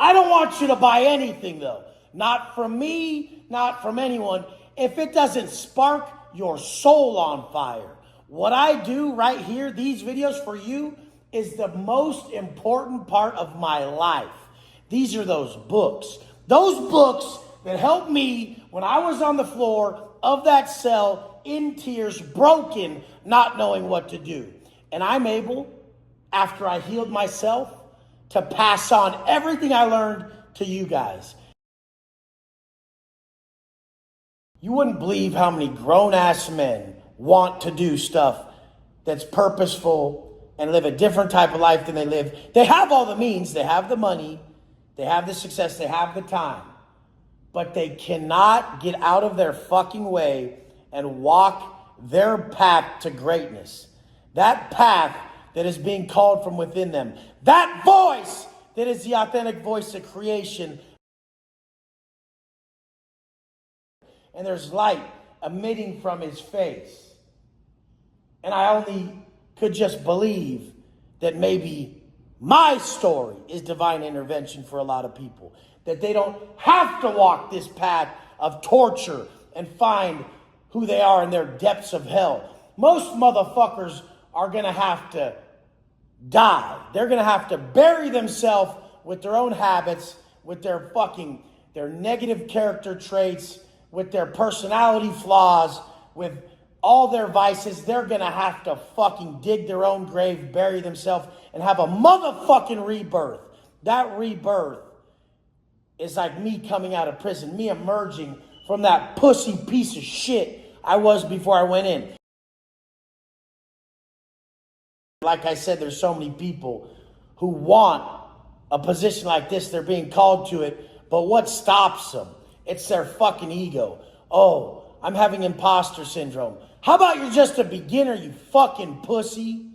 I don't want you to buy anything, though. Not from me, not from anyone, if it doesn't spark your soul on fire. What I do right here, these videos for you, is the most important part of my life. These are those books. Those books that helped me when I was on the floor of that cell, in tears, broken, not knowing what to do. And I'm able, after I healed myself, to pass on everything I learned to you guys. You wouldn't believe how many grown-ass men want to do stuff that's purposeful and live a different type of life than they live. They have all the means, they have the money, they have the success, they have the time, but they cannot get out of their fucking way and walk their path to greatness. That path that is being called from within them. That voice that is the authentic voice of creation. And there's light emitting from his face. And I only could just believe that maybe my story is divine intervention for a lot of people. That they don't have to walk this path of torture and find who they are in their depths of hell. Most motherfuckers are going to have to die. They're going to have to bury themselves with their own habits, with their negative character traits, with their personality flaws, with all their vices. They're going to have to fucking dig their own grave, bury themselves, and have a motherfucking rebirth. That rebirth is like me coming out of prison, me emerging from that pussy piece of shit I was before I went in. Like I said, there's so many people who want a position like this. They're being called to it. But what stops them? It's their fucking ego. Oh, I'm having imposter syndrome. How about you're just a beginner, you fucking pussy?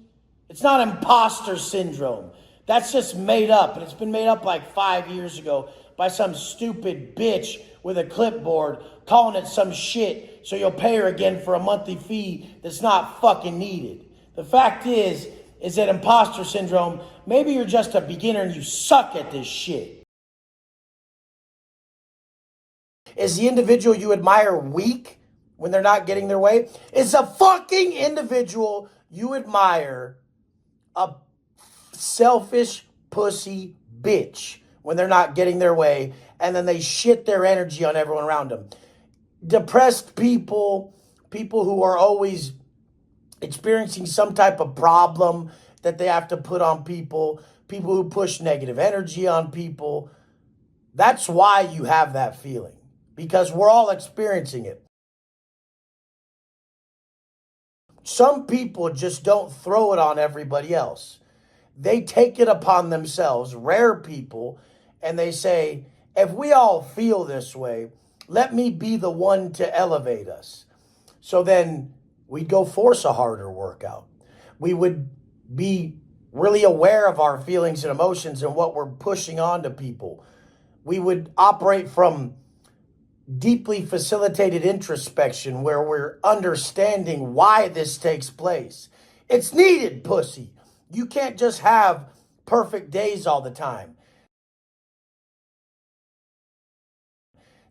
It's not imposter syndrome. That's just made up. And it's been made up like 5 years ago by some stupid bitch with a clipboard calling it some shit so you'll pay her again for a monthly fee that's not fucking needed. The fact is that imposter syndrome, maybe you're just a beginner and you suck at this shit. Is the individual you admire weak when they're not getting their way? Is a fucking individual you admire a selfish pussy bitch when they're not getting their way and then they shit their energy on everyone around them? Depressed people, people who are always experiencing some type of problem that they have to put on people, people who push negative energy on people. That's why you have that feeling, because we're all experiencing it. Some people just don't throw it on everybody else. They take it upon themselves, rare people, and they say, if we all feel this way, let me be the one to elevate us. So then we'd go force a harder workout. We would be really aware of our feelings and emotions and what we're pushing on to people. We would operate from deeply facilitated introspection where we're understanding why this takes place. It's needed, pussy. You can't just have perfect days all the time.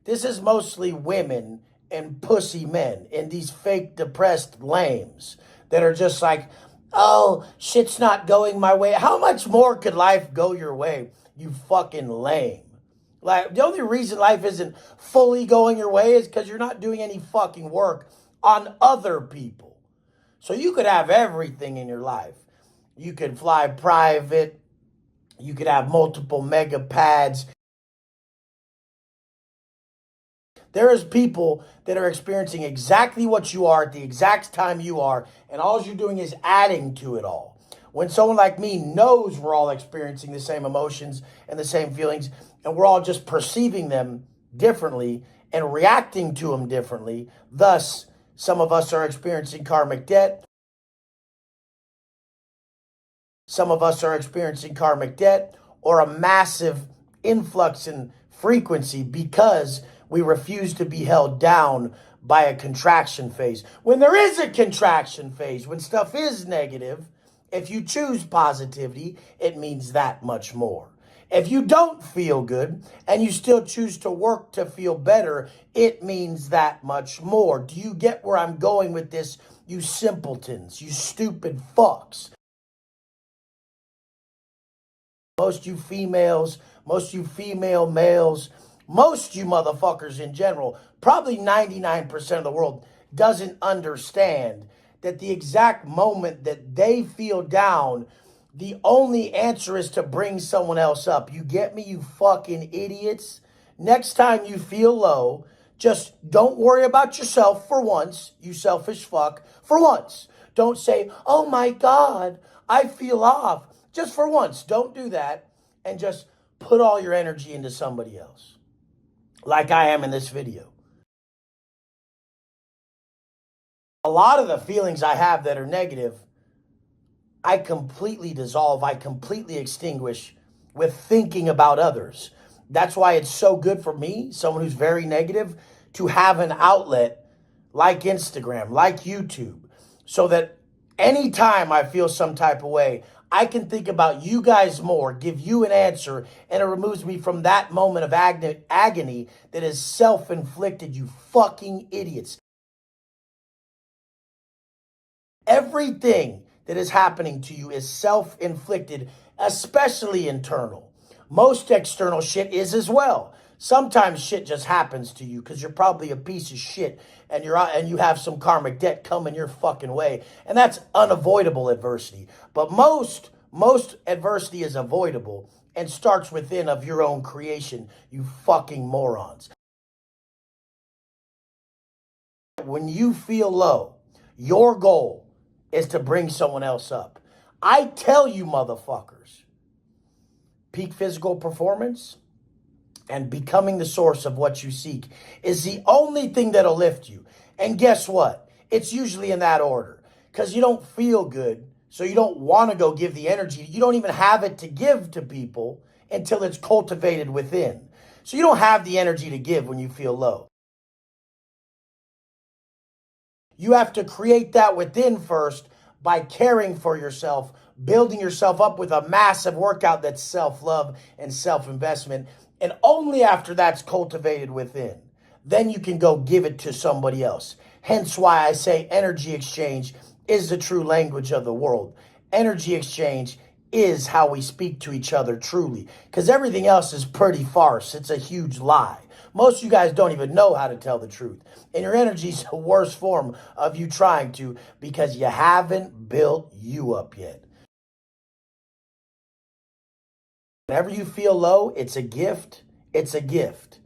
This is mostly women and pussy men and these fake depressed lames that are just like, oh, shit's not going my way. How much more could life go your way, you fucking lame? Like, the only reason life isn't fully going your way is because you're not doing any fucking work on other people. So you could have everything in your life. You could fly private. You could have multiple mega pads. There is people that are experiencing exactly what you are at the exact time you are, and all you're doing is adding to it all. When someone like me knows we're all experiencing the same emotions and the same feelings, and we're all just perceiving them differently and reacting to them differently, thus, some of us are experiencing karmic debt. Some of us are experiencing karmic debt or a massive influx in frequency because we refuse to be held down by a contraction phase. When there is a contraction phase, when stuff is negative, if you choose positivity, it means that much more. If you don't feel good and you still choose to work to feel better, it means that much more. Do you get where I'm going with this, you simpletons, you stupid fucks? Most you females, most you female males, most you motherfuckers in general, probably 99% of the world doesn't understand that the exact moment that they feel down, the only answer is to bring someone else up. You get me, you fucking idiots? Next time you feel low, just don't worry about yourself for once, you selfish fuck, for once. Don't say, oh my God, I feel off. Just for once, don't do that, and just put all your energy into somebody else, like I am in this video. A lot of the feelings I have that are negative, I completely dissolve, I completely extinguish with thinking about others. That's why it's so good for me, someone who's very negative, to have an outlet like Instagram, like YouTube, so that anytime I feel some type of way, I can think about you guys more, give you an answer, and it removes me from that moment of agony that is self-inflicted, you fucking idiots. Everything that is happening to you is self-inflicted, especially internal. Most external shit is as well. Sometimes shit just happens to you because you're probably a piece of shit and you have some karmic debt coming your fucking way, and that's unavoidable adversity. But most adversity is avoidable and starts within of your own creation, you fucking morons. When you feel low, your goal is to bring someone else up. I tell you motherfuckers, peak physical performance and becoming the source of what you seek is the only thing that'll lift you. And guess what? It's usually in that order, because you don't feel good, so you don't want to go give the energy. You don't even have it to give to people until it's cultivated within. So you don't have the energy to give when you feel low. You have to create that within first by caring for yourself, building yourself up with a massive workout that's self-love and self-investment. And only after that's cultivated within, then you can go give it to somebody else. Hence why I say energy exchange is the true language of the world. Energy exchange is how we speak to each other truly, because everything else is pretty farce. It's a huge lie. Most of you guys don't even know how to tell the truth. And your energy is the worst form of you trying to, because you haven't built you up yet. Whenever you feel low, it's a gift. It's a gift.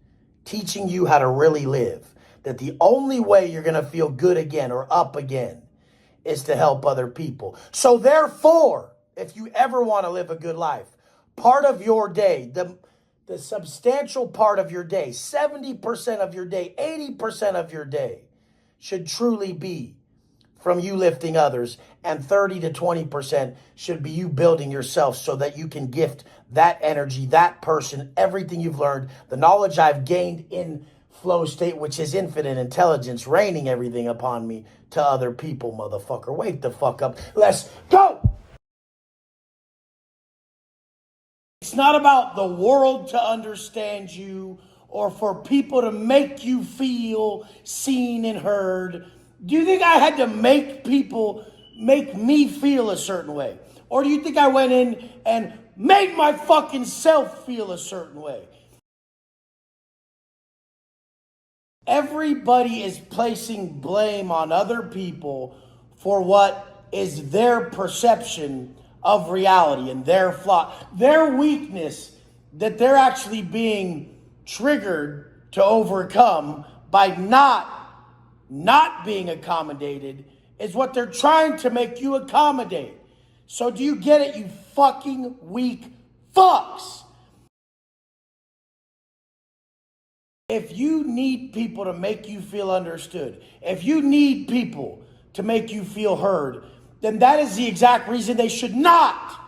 Teaching you how to really live. That the only way you're going to feel good again or up again is to help other people. So therefore, if you ever want to live a good life, part of your day, the substantial part of your day, 70% of your day, 80% of your day should truly be from you lifting others, and 30 to 20% should be you building yourself so that you can gift that energy, that person, everything you've learned, the knowledge I've gained in flow state, which is infinite intelligence, raining everything upon me to other people, motherfucker. Wake the fuck up. Let's go! It's not about the world to understand you or for people to make you feel seen and heard. Do you think I had to make people make me feel a certain way? Or do you think I went in and made my fucking self feel a certain way? Everybody is placing blame on other people for what is their perception of reality and their flaw, their weakness that they're actually being triggered to overcome by not being accommodated is what they're trying to make you accommodate. So do you get it, you fucking weak fucks? If you need people to make you feel understood, if you need people to make you feel heard, then that is the exact reason they should not.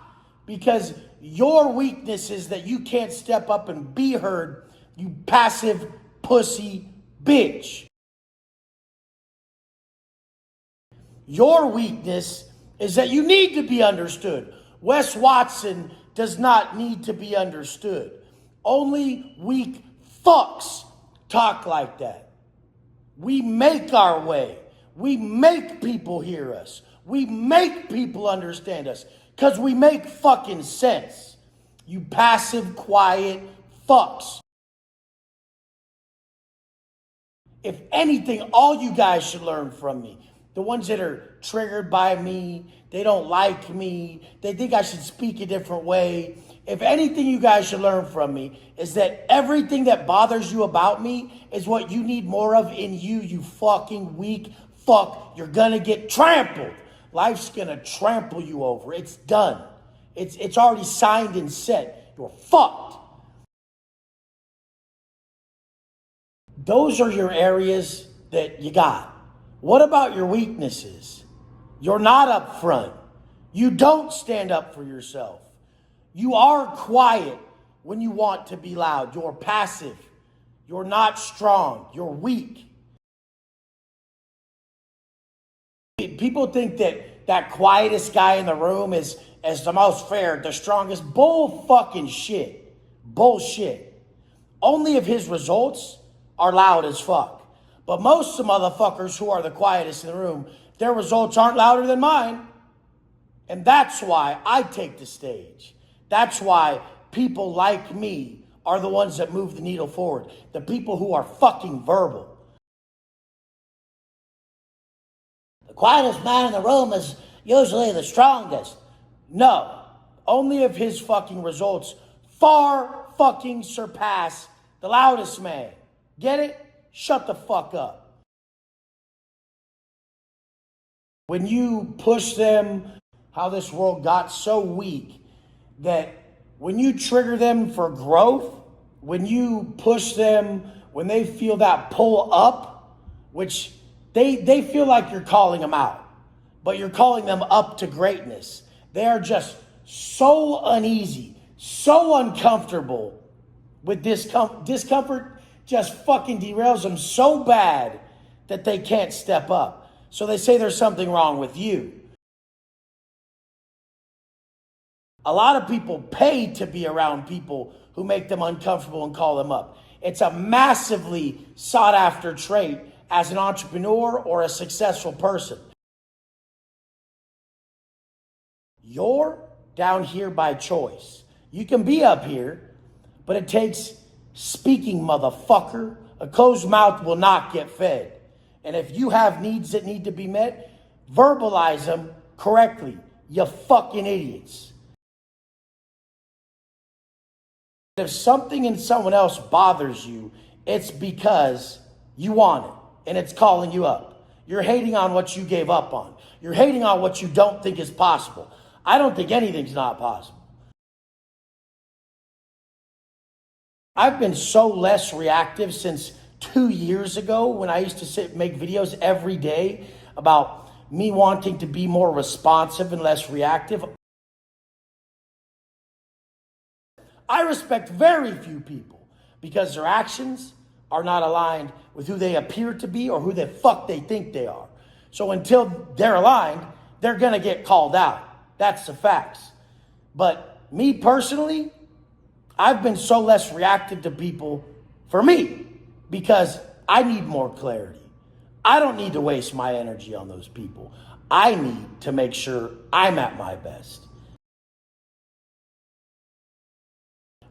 Because your weakness is that you can't step up and be heard, you passive pussy bitch. Your weakness is that you need to be understood. Wes Watson does not need to be understood. Only weak fucks talk like that. We make our way. We make people hear us. We make people understand us because we make fucking sense. You passive, quiet fucks. If anything, all you guys should learn from me. The ones that are triggered by me, they don't like me, they think I should speak a different way. If anything you guys should learn from me is that everything that bothers you about me is what you need more of in you, you fucking weak fuck. You're gonna get trampled. Life's gonna trample you over. It's done. It's already signed and set. You're fucked. Those are your areas that you got. What about your weaknesses? You're not up front. You don't stand up for yourself. You are quiet when you want to be loud. You're passive. You're not strong. You're weak. People think that quietest guy in the room is the most fair, the strongest. Bull fucking shit. Bullshit. Only if his results are loud as fuck. But most of the motherfuckers who are the quietest in the room, their results aren't louder than mine. And that's why I take the stage. That's why people like me are the ones that move the needle forward. The people who are fucking verbal. The quietest man in the room is usually the strongest. No, only if his fucking results far fucking surpass the loudest man. Get it? Shut the fuck up. When you push them, how this world got so weak that when you trigger them for growth, when you push them, when they feel that pull up, which they feel like you're calling them out, but you're calling them up to greatness. They are just so uneasy, so uncomfortable with discomfort. Just fucking derails them so bad that they can't step up. So they say there's something wrong with you. A lot of people pay to be around people who make them uncomfortable and call them up. It's a massively sought after trait as an entrepreneur or a successful person. You're down here by choice. You can be up here, but it takes speaking, motherfucker. A closed mouth will not get fed. And if you have needs that need to be met, verbalize them correctly, you fucking idiots. If something in someone else bothers you, it's because you want it and it's calling you up. You're hating on what you gave up on. You're hating on what you don't think is possible. I don't think anything's not possible. I've been so less reactive since 2 years ago when I used to make videos every day about me wanting to be more responsive and less reactive. I respect very few people because their actions are not aligned with who they appear to be or who the fuck they think they are. So until they're aligned, they're gonna get called out. That's the facts. But me personally, I've been so less reactive to people for me because I need more clarity. I don't need to waste my energy on those people. I need to make sure I'm at my best.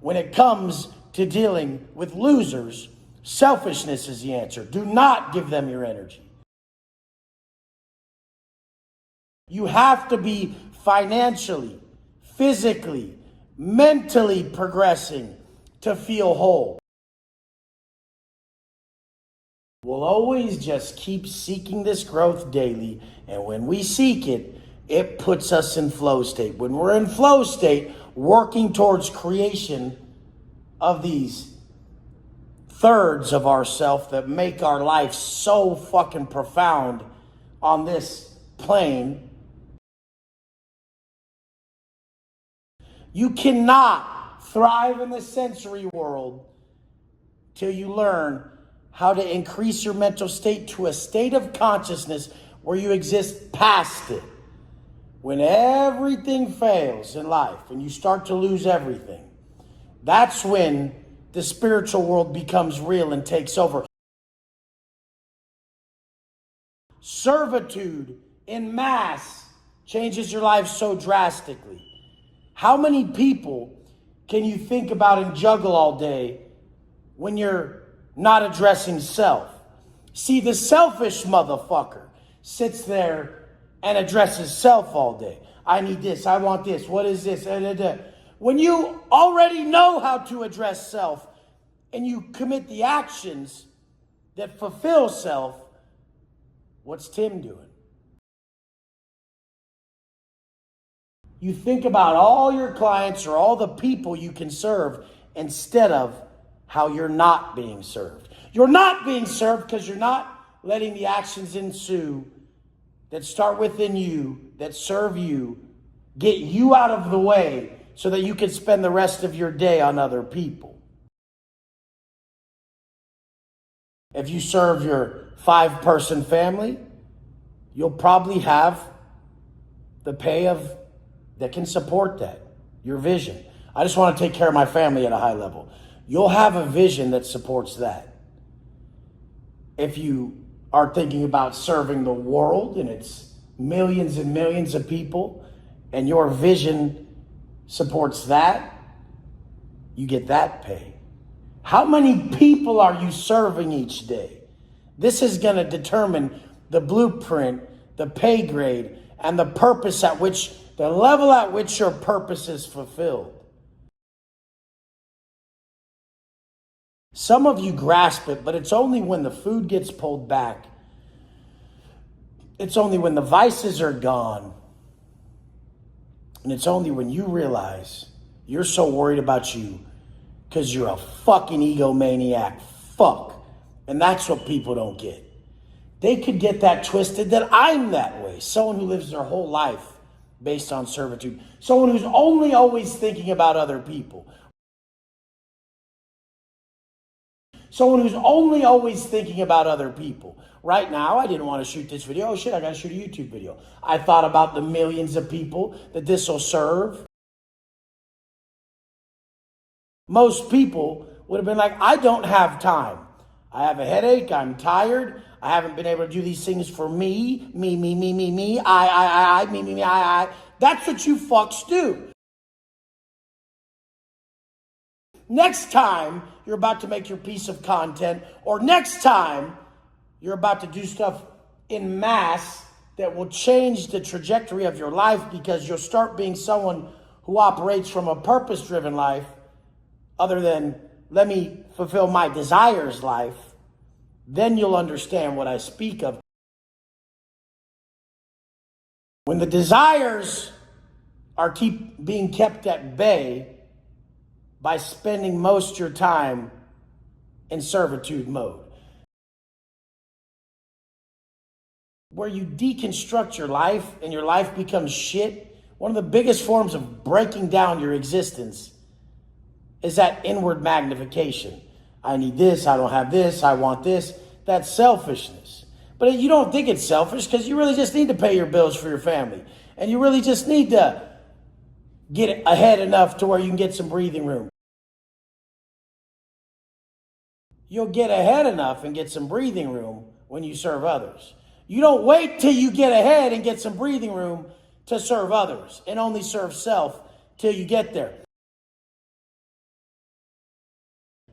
When it comes to dealing with losers, selfishness is the answer. Do not give them your energy. You have to be financially, physically, mentally progressing to feel whole. We'll always just keep seeking this growth daily, and when we seek it, it puts us in flow state. When we're in flow state, working towards creation of these thirds of ourself that make our life so fucking profound on this plane, you cannot thrive in the sensory world till you learn how to increase your mental state to a state of consciousness where you exist past it. when everything fails in life and you start to lose everything, that's when the spiritual world becomes real and takes over. Servitude in mass changes your life so drastically. How many people can you think about and juggle all day when you're not addressing self? See, the selfish motherfucker sits there and addresses self all day. I need this, I want this, what is this? When you already know how to address self and you commit the actions that fulfill self, what's Tim doing? You think about all your clients or all the people you can serve instead of how you're not being served. You're not being served because you're not letting the actions ensue that start within you, that serve you, get you out of the way so that you can spend the rest of your day on other people. If you serve your 5-person family, you'll probably have the pay of that can support that, your vision. I just want to take care of my family at a high level. You'll have a vision that supports that. If you are thinking about serving the world and it's millions and millions of people and your vision supports that, you get that pay. How many people are you serving each day? This is going to determine the blueprint, the pay grade, and the purpose at which, the level at which your purpose is fulfilled. Some of you grasp it, but it's only when the food gets pulled back. It's only when the vices are gone. And it's only when you realize you're so worried about you because you're a fucking egomaniac. Fuck. And that's what people don't get. They could get that twisted that I'm that way. Someone who lives their whole life based on servitude. Someone who's only always thinking about other people. Someone who's only always thinking about other people. Right now, I didn't want to shoot this video. Oh shit, I got to shoot a YouTube video. I thought about the millions of people that this will serve. Most people would have been like, I don't have time. I have a headache. I'm tired. I haven't been able to do these things for me. Me, I, me, I. That's what you fucks do. Next time you're about to make your piece of content, or next time you're about to do stuff in mass that will change the trajectory of your life because you'll start being someone who operates from a purpose-driven life other than let me fulfill my desires life, then you'll understand what I speak of. When the desires are being kept at bay by spending most of your time in servitude mode, where you deconstruct your life and your life becomes shit, one of the biggest forms of breaking down your existence is that inward magnification. I need this, I don't have this, I want this. That's selfishness. But you don't think it's selfish because you really just need to pay your bills for your family. And you really just need to get ahead enough to where you can get some breathing room. You'll get ahead enough and get some breathing room when you serve others. You don't wait till you get ahead and get some breathing room to serve others and only serve self till you get there.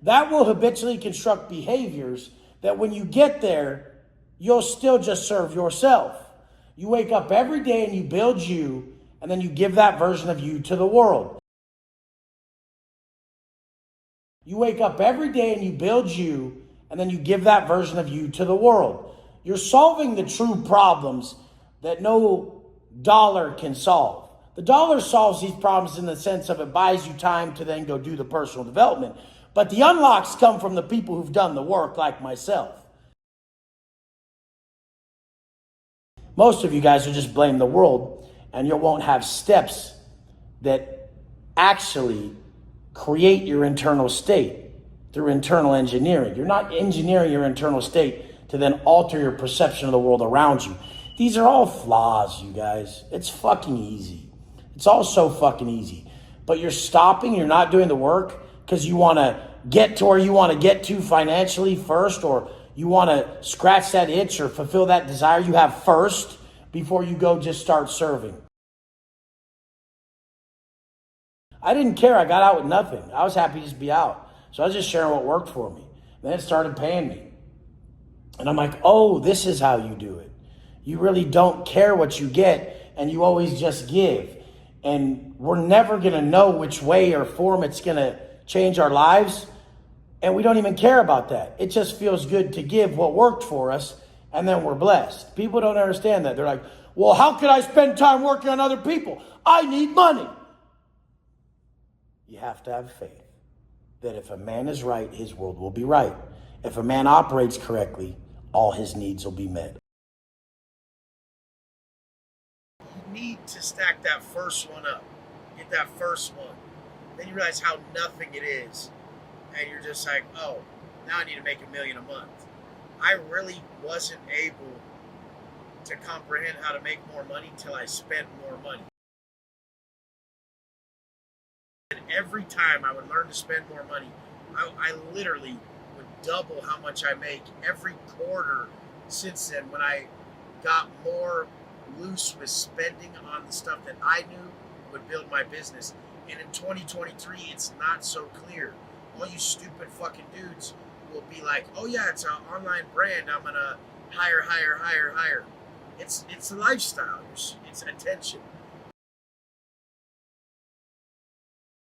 That will habitually construct behaviors that when you get there, you'll still just serve yourself. You wake up every day and you build you, and then you give that version of you to the world. You wake up every day and you build you, and then you give that version of you to the world. You're solving the true problems that no dollar can solve. The dollar solves these problems in the sense of it buys you time to then go do the personal development. But the unlocks come from the people who've done the work, like myself. Most of you guys will just blame the world, and you won't have steps that actually create your internal state through internal engineering. You're not engineering your internal state to then alter your perception of the world around you. These are all flaws, you guys. It's fucking easy. It's all so fucking easy. But you're stopping, you're not doing the work because you want to get to where you want to get to financially first, or you want to scratch that itch or fulfill that desire you have first before you go just start serving. I didn't care. I got out with nothing. I was happy to just be out. So I was just sharing what worked for me. Then it started paying me. And I'm like, oh, this is how you do it. You really don't care what you get, and you always just give. And we're never going to know which way or form it's going to change our lives. And we don't even care about that. It just feels good to give what worked for us, and then we're blessed. People don't understand that. They're like, well, how can I spend time working on other people? I need money. You have to have faith that if a man is right, his world will be right. If a man operates correctly, all his needs will be met. You need to stack that first one up. Get that first one. Then you realize how nothing it is. And you're just like, oh, now I need to make $1 million a month. I really wasn't able to comprehend how to make more money till I spent more money. And every time I would learn to spend more money, I literally would double how much I make every quarter since then, when I got more loose with spending on the stuff that I knew would build my business. And in 2023, it's not so clear. All you stupid fucking dudes will be like, oh yeah, it's an online brand, I'm gonna hire. It's a lifestyle, it's attention.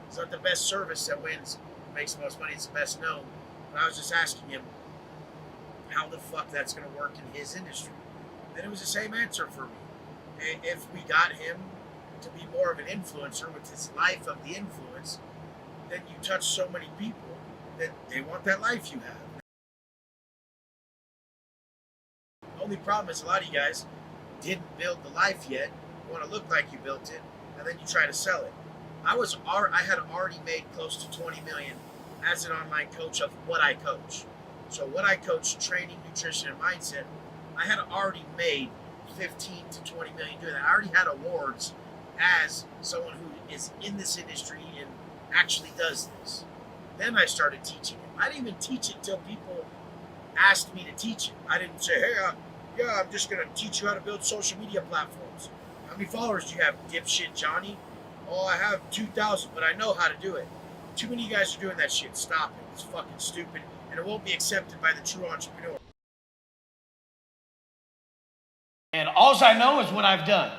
It's not the best service that wins, makes the most money, it's the best known. But I was just asking him how the fuck that's gonna work in his industry. Then it was the same answer for me. If we got him to be more of an influencer with his life of the influence, then you touch so many people that they want that life you have. The only problem is a lot of you guys didn't build the life yet, you want to look like you built it, and then you try to sell it. I had already made close to 20 million as an online coach of what I coach. So what I coach, training, nutrition, and mindset, I had already made 15 to 20 million doing that. I already had awards as someone who is in this industry and actually does this. Then I started teaching it. I didn't even teach it till people asked me to teach it. I didn't say, hey, I'm just going to teach you how to build social media platforms. How many followers do you have, dipshit Johnny? Oh, I have 2,000, but I know how to do it. Too many guys are doing that shit. Stop it. It's fucking stupid, and it won't be accepted by the true entrepreneur. And all I know is what I've done.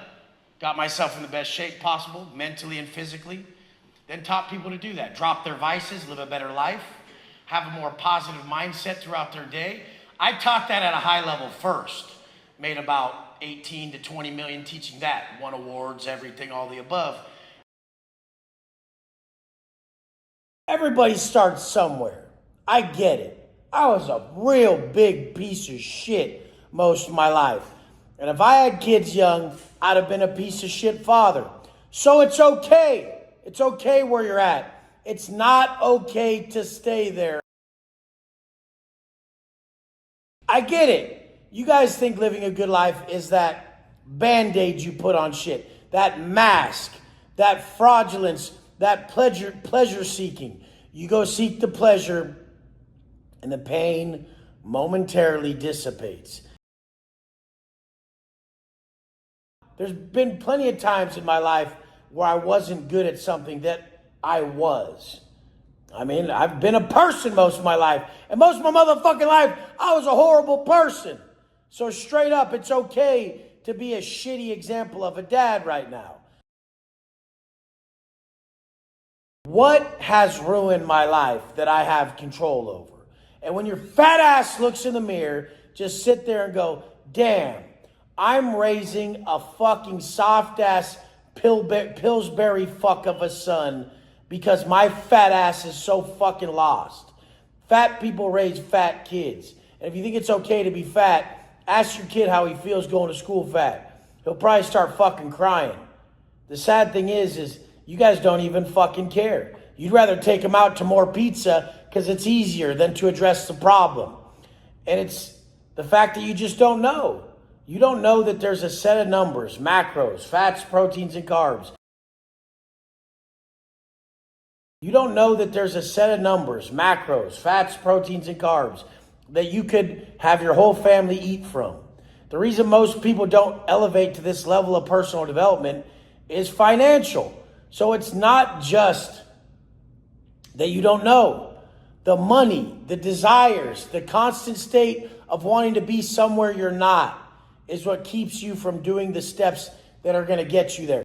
Got myself in the best shape possible, mentally and physically. Then taught people to do that. Drop their vices, live a better life, have a more positive mindset throughout their day. I taught that at a high level first. Made about 18 to 20 million teaching that. Won awards, everything, all the above. Everybody starts somewhere. I get it. I was a real big piece of shit most of my life. And if I had kids young, I'd have been a piece of shit father. So it's okay. It's okay where you're at. It's not okay to stay there. I get it. You guys think living a good life is that Band-Aid you put on shit, that mask, that fraudulence, that pleasure seeking. You go seek the pleasure and the pain momentarily dissipates. There's been plenty of times in my life where I wasn't good at something that I was. I mean, I've been a person most of my life. And most of my motherfucking life, I was a horrible person. So straight up, it's okay to be a shitty example of a dad right now. What has ruined my life that I have control over? And when your fat ass looks in the mirror, just sit there and go, damn, I'm raising a fucking soft ass Pillsbury fuck of a son because my fat ass is so fucking lost. Fat people raise fat kids. And if you think it's okay to be fat, ask your kid how he feels going to school fat. He'll probably start fucking crying. The sad thing is you guys don't even fucking care. You'd rather take him out to more pizza because it's easier than to address the problem. And it's the fact that you just don't know. You don't know that there's a set of numbers, macros, fats, proteins, and carbs. You don't know that there's a set of numbers, macros, fats, proteins, and carbs that you could have your whole family eat from. The reason most people don't elevate to this level of personal development is financial. So it's not just that you don't know. The money, the desires, the constant state of wanting to be somewhere you're not is what keeps you from doing the steps that are going to get you there.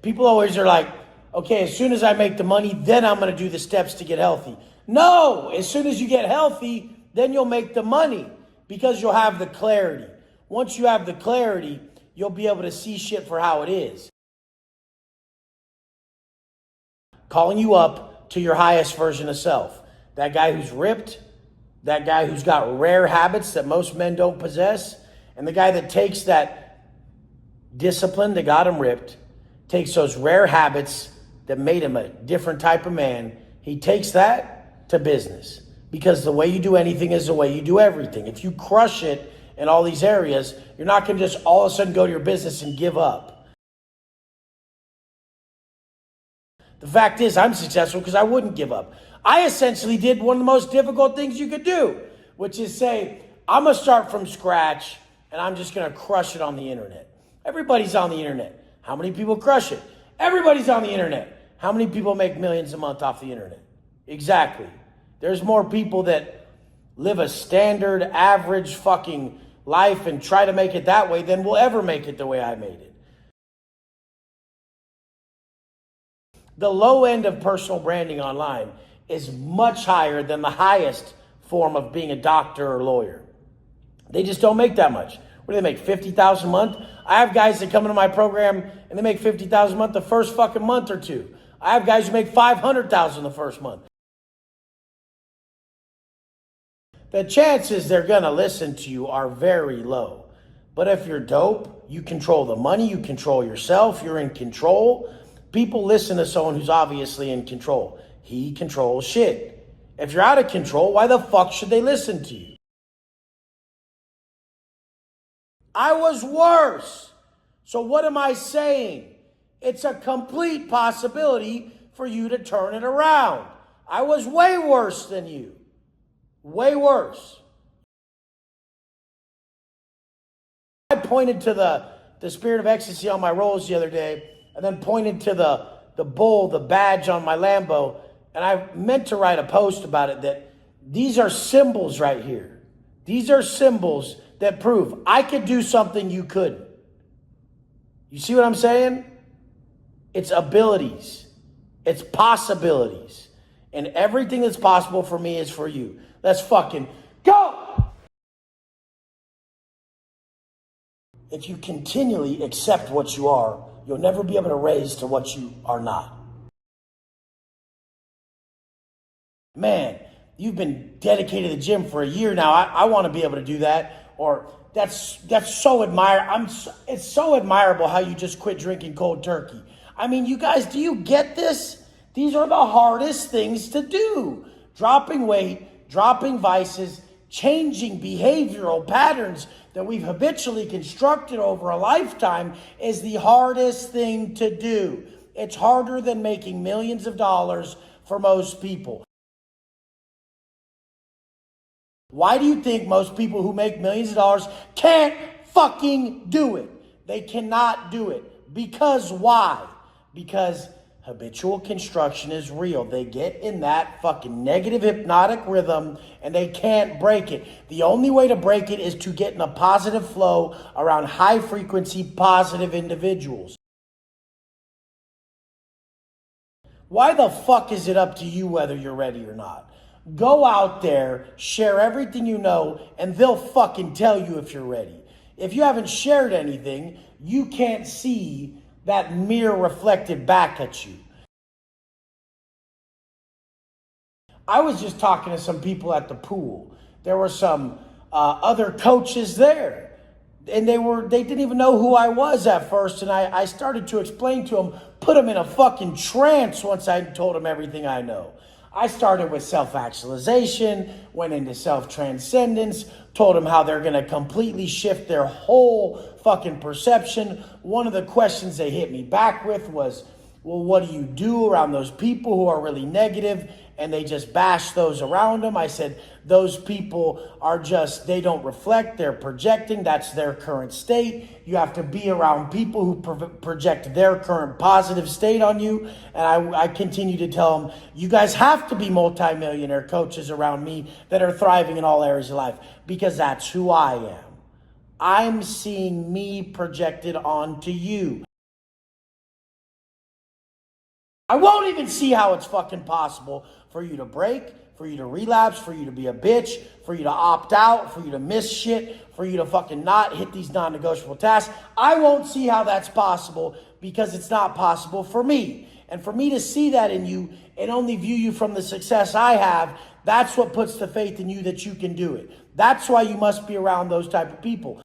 People always are like, okay, as soon as I make the money, then I'm going to do the steps to get healthy. No, as soon as you get healthy, then you'll make the money because you'll have the clarity. Once you have the clarity, you'll be able to see shit for how it is. Calling you up to your highest version of self. That guy who's ripped, that guy who's got rare habits that most men don't possess, and the guy that takes that discipline that got him ripped, takes those rare habits that made him a different type of man, he takes that to business. Because the way you do anything is the way you do everything. If you crush it in all these areas, you're not going to just all of a sudden go to your business and give up. The fact is, I'm successful because I wouldn't give up. I essentially did one of the most difficult things you could do, which is say, I'm going to start from scratch and I'm just going to crush it on the internet. Everybody's on the internet. How many people crush it? Everybody's on the internet. How many people make millions a month off the internet? Exactly. There's more people that live a standard, average fucking life and try to make it that way than will ever make it the way I made it. The low end of personal branding online is much higher than the highest form of being a doctor or lawyer. They just don't make that much. What do they make, $50,000 a month? I have guys that come into my program and they make $50,000 a month the first fucking month or two. I have guys who make $500,000 the first month. The chances they're going to listen to you are very low. But if you're dope, you control the money, you control yourself, you're in control. People listen to someone who's obviously in control. He controls shit. If you're out of control, why the fuck should they listen to you? I was worse. So what am I saying? It's a complete possibility for you to turn it around. I was way worse than you. Way worse. I pointed to the Spirit of Ecstasy on my rolls the other day, and then pointed to the bull, the badge on my Lambo, and I meant to write a post about it that these are symbols right here. These are symbols that prove I could do something you couldn't. You see what I'm saying? It's abilities. It's possibilities. And everything that's possible for me is for you. Let's fucking go! If you continually accept what you are, you'll never be able to raise to what you are not. Man, you've been dedicated to the gym for a year now. I want to be able to do that. Or that's so it's so admirable how you just quit drinking cold turkey. I mean, you guys, do you get this? These are the hardest things to do. Dropping weight, dropping vices, changing behavioral patterns that we've habitually constructed over a lifetime is the hardest thing to do. It's harder than making millions of dollars for most people. Why do you think most people who make millions of dollars can't fucking do it? They cannot do it. Because why? Because habitual construction is real. They get in that fucking negative hypnotic rhythm and they can't break it. The only way to break it is to get in a positive flow around high frequency positive individuals. Why the fuck is it up to you whether you're ready or not? Go out there, share everything you know, and they'll fucking tell you if you're ready. If you haven't shared anything, you can't see that mirror reflected back at you. I was just talking to some people at the pool. There were some other coaches there, and they didn't even know who I was at first, and I started to explain to them, put them in a fucking trance once I told them everything I know. I started with self-actualization, went into self-transcendence, told them how they're going to completely shift their whole fucking perception. One of the questions they hit me back with was, well, what do you do around those people who are really negative and they just bash those around them? I said, those people are just, they don't reflect, they're projecting. That's their current state. You have to be around people who project their current positive state on you. And I continue to tell them, you guys have to be multimillionaire coaches around me that are thriving in all areas of life, because that's who I am. I'm seeing me projected onto you. I won't even see how it's fucking possible for you to break, for you to relapse, for you to be a bitch, for you to opt out, for you to miss shit, for you to fucking not hit these non-negotiable tasks. I won't see how that's possible, because it's not possible for me. And for me to see that in you and only view you from the success I have, that's what puts the faith in you that you can do it. That's why you must be around those type of people.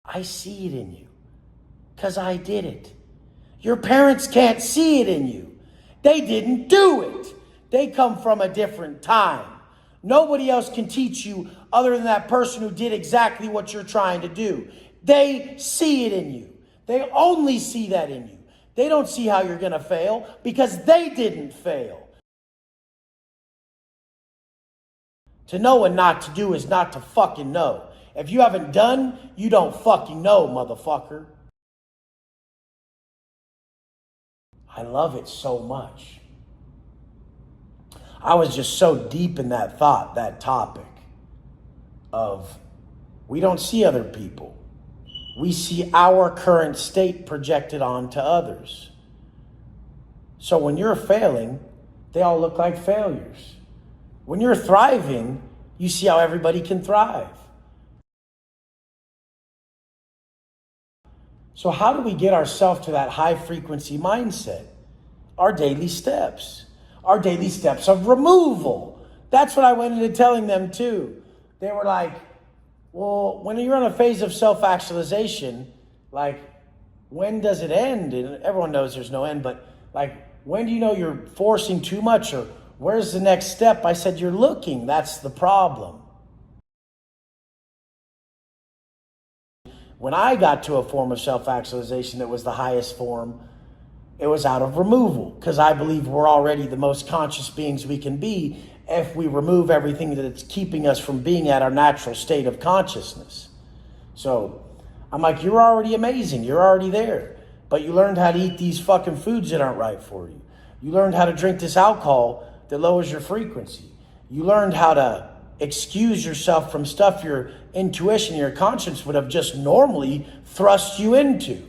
I see it in you because I did it. Your parents can't see it in you. They didn't do it. They come from a different time. Nobody else can teach you other than that person who did exactly what you're trying to do. They see it in you. They only see that in you. They don't see how you're going to fail because they didn't fail. To know and not to do is not to fucking know. If you haven't done, you don't fucking know, motherfucker. I love it so much. I was just so deep in that thought, that topic of we don't see other people. We see our current state projected onto others. So when you're failing, they all look like failures. When you're thriving, you see how everybody can thrive. So how do we get ourselves to that high frequency mindset? Our daily steps. Our daily steps of removal. That's what I went into telling them too. They were like, well, when you're in a phase of self-actualization, like, when does it end? And everyone knows there's no end, but like, when do you know you're forcing too much, or where's the next step? I said, you're looking. That's the problem. When I got to a form of self-actualization that was the highest form, it was out of removal, because I believe we're already the most conscious beings we can be if we remove everything that's keeping us from being at our natural state of consciousness. So I'm like, you're already amazing. You're already there. But you learned how to eat these fucking foods that aren't right for you. You learned how to drink this alcohol that lowers your frequency. You learned how to excuse yourself from stuff your intuition, your conscience would have just normally thrust you into.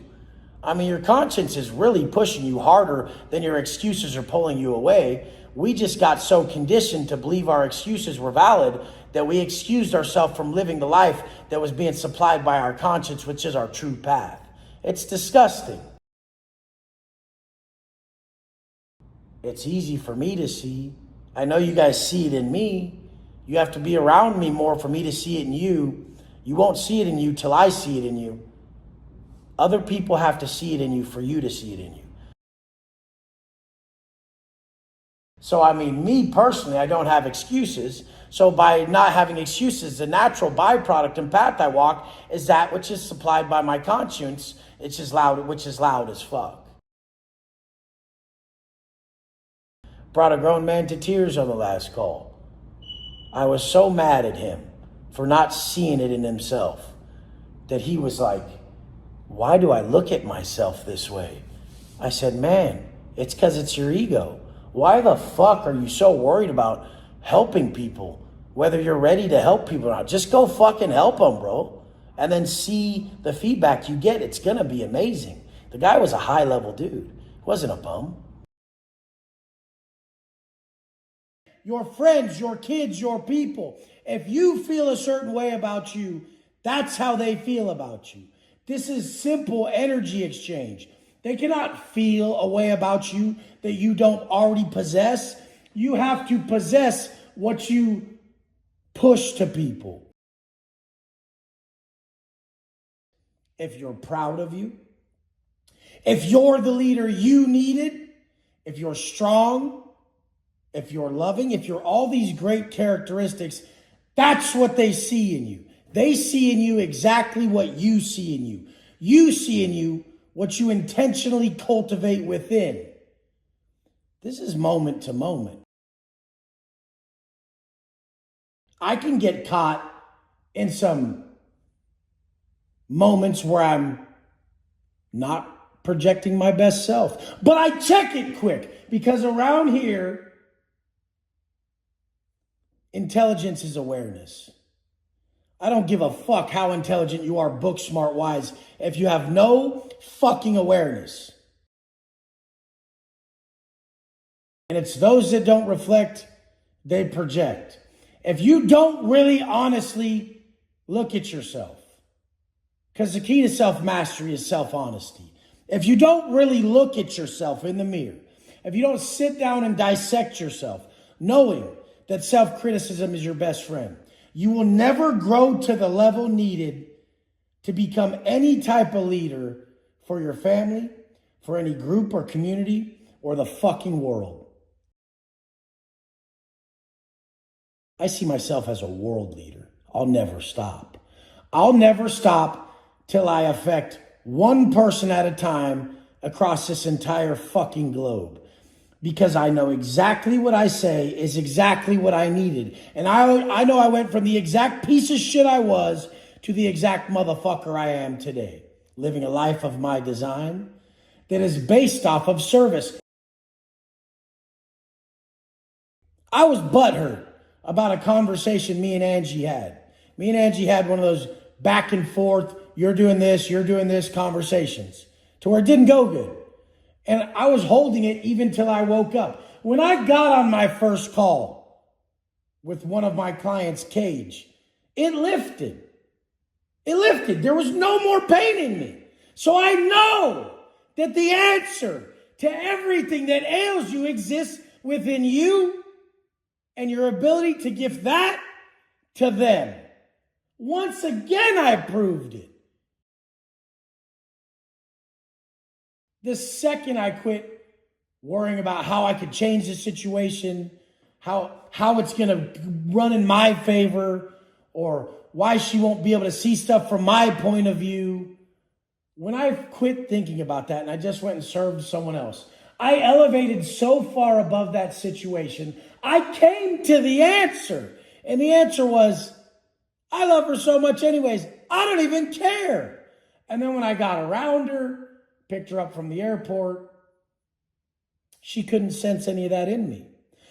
I mean, your conscience is really pushing you harder than your excuses are pulling you away. We just got so conditioned to believe our excuses were valid that we excused ourselves from living the life that was being supplied by our conscience, which is our true path. It's disgusting. It's easy for me to see. I know you guys see it in me. You have to be around me more for me to see it in you. You won't see it in you till I see it in you. Other people have to see it in you for you to see it in you. So, I mean, me personally, I don't have excuses. So by not having excuses, the natural byproduct and path I walk is that which is supplied by my conscience, which is loud as fuck. Brought a grown man to tears on the last call. I was so mad at him for not seeing it in himself that he was like, why do I look at myself this way? I said, man, it's because it's your ego. Why the fuck are you so worried about helping people? Whether you're ready to help people or not, just go fucking help them, bro. And then see the feedback you get. It's going to be amazing. The guy was a high level dude. He wasn't a bum. Your friends, your kids, your people. If you feel a certain way about you, that's how they feel about you. This is simple energy exchange. They cannot feel a way about you that you don't already possess. You have to possess what you push to people. If you're proud of you, if you're the leader you needed, if you're strong, if you're loving, if you're all these great characteristics, that's what they see in you. They see in you exactly what you see in you. You see in you what you intentionally cultivate within. This is moment to moment. I can get caught in some moments where I'm not projecting my best self, but I check it quick because around here, intelligence is awareness. I don't give a fuck how intelligent you are, book smart wise, if you have no fucking awareness. And it's those that don't reflect, they project. If you don't really honestly look at yourself, because the key to self-mastery is self-honesty. If you don't really look at yourself in the mirror, if you don't sit down and dissect yourself, knowing that self-criticism is your best friend, you will never grow to the level needed to become any type of leader for your family, for any group or community, or the fucking world. I see myself as a world leader. I'll never stop. I'll never stop till I affect one person at a time across this entire fucking globe. Because I know exactly what I say is exactly what I needed. And I know I went from the exact piece of shit I was to the exact motherfucker I am today. Living a life of my design that is based off of service. I was butthurt about a conversation me and Angie had. Me and Angie had one of those back and forth, you're doing this conversations to where it didn't go good. And I was holding it even till I woke up. When I got on my first call with one of my clients, Cage, it lifted. It lifted. There was no more pain in me. So I know that the answer to everything that ails you exists within you and your ability to give that to them. Once again, I proved it. The second I quit worrying about how I could change the situation, how it's going to run in my favor, or why she won't be able to see stuff from my point of view, when I quit thinking about that and I just went and served someone else, I elevated so far above that situation, I came to the answer. And the answer was, I love her so much anyways, I don't even care. And then when I got around her, picked her up from the airport, she couldn't sense any of that in me.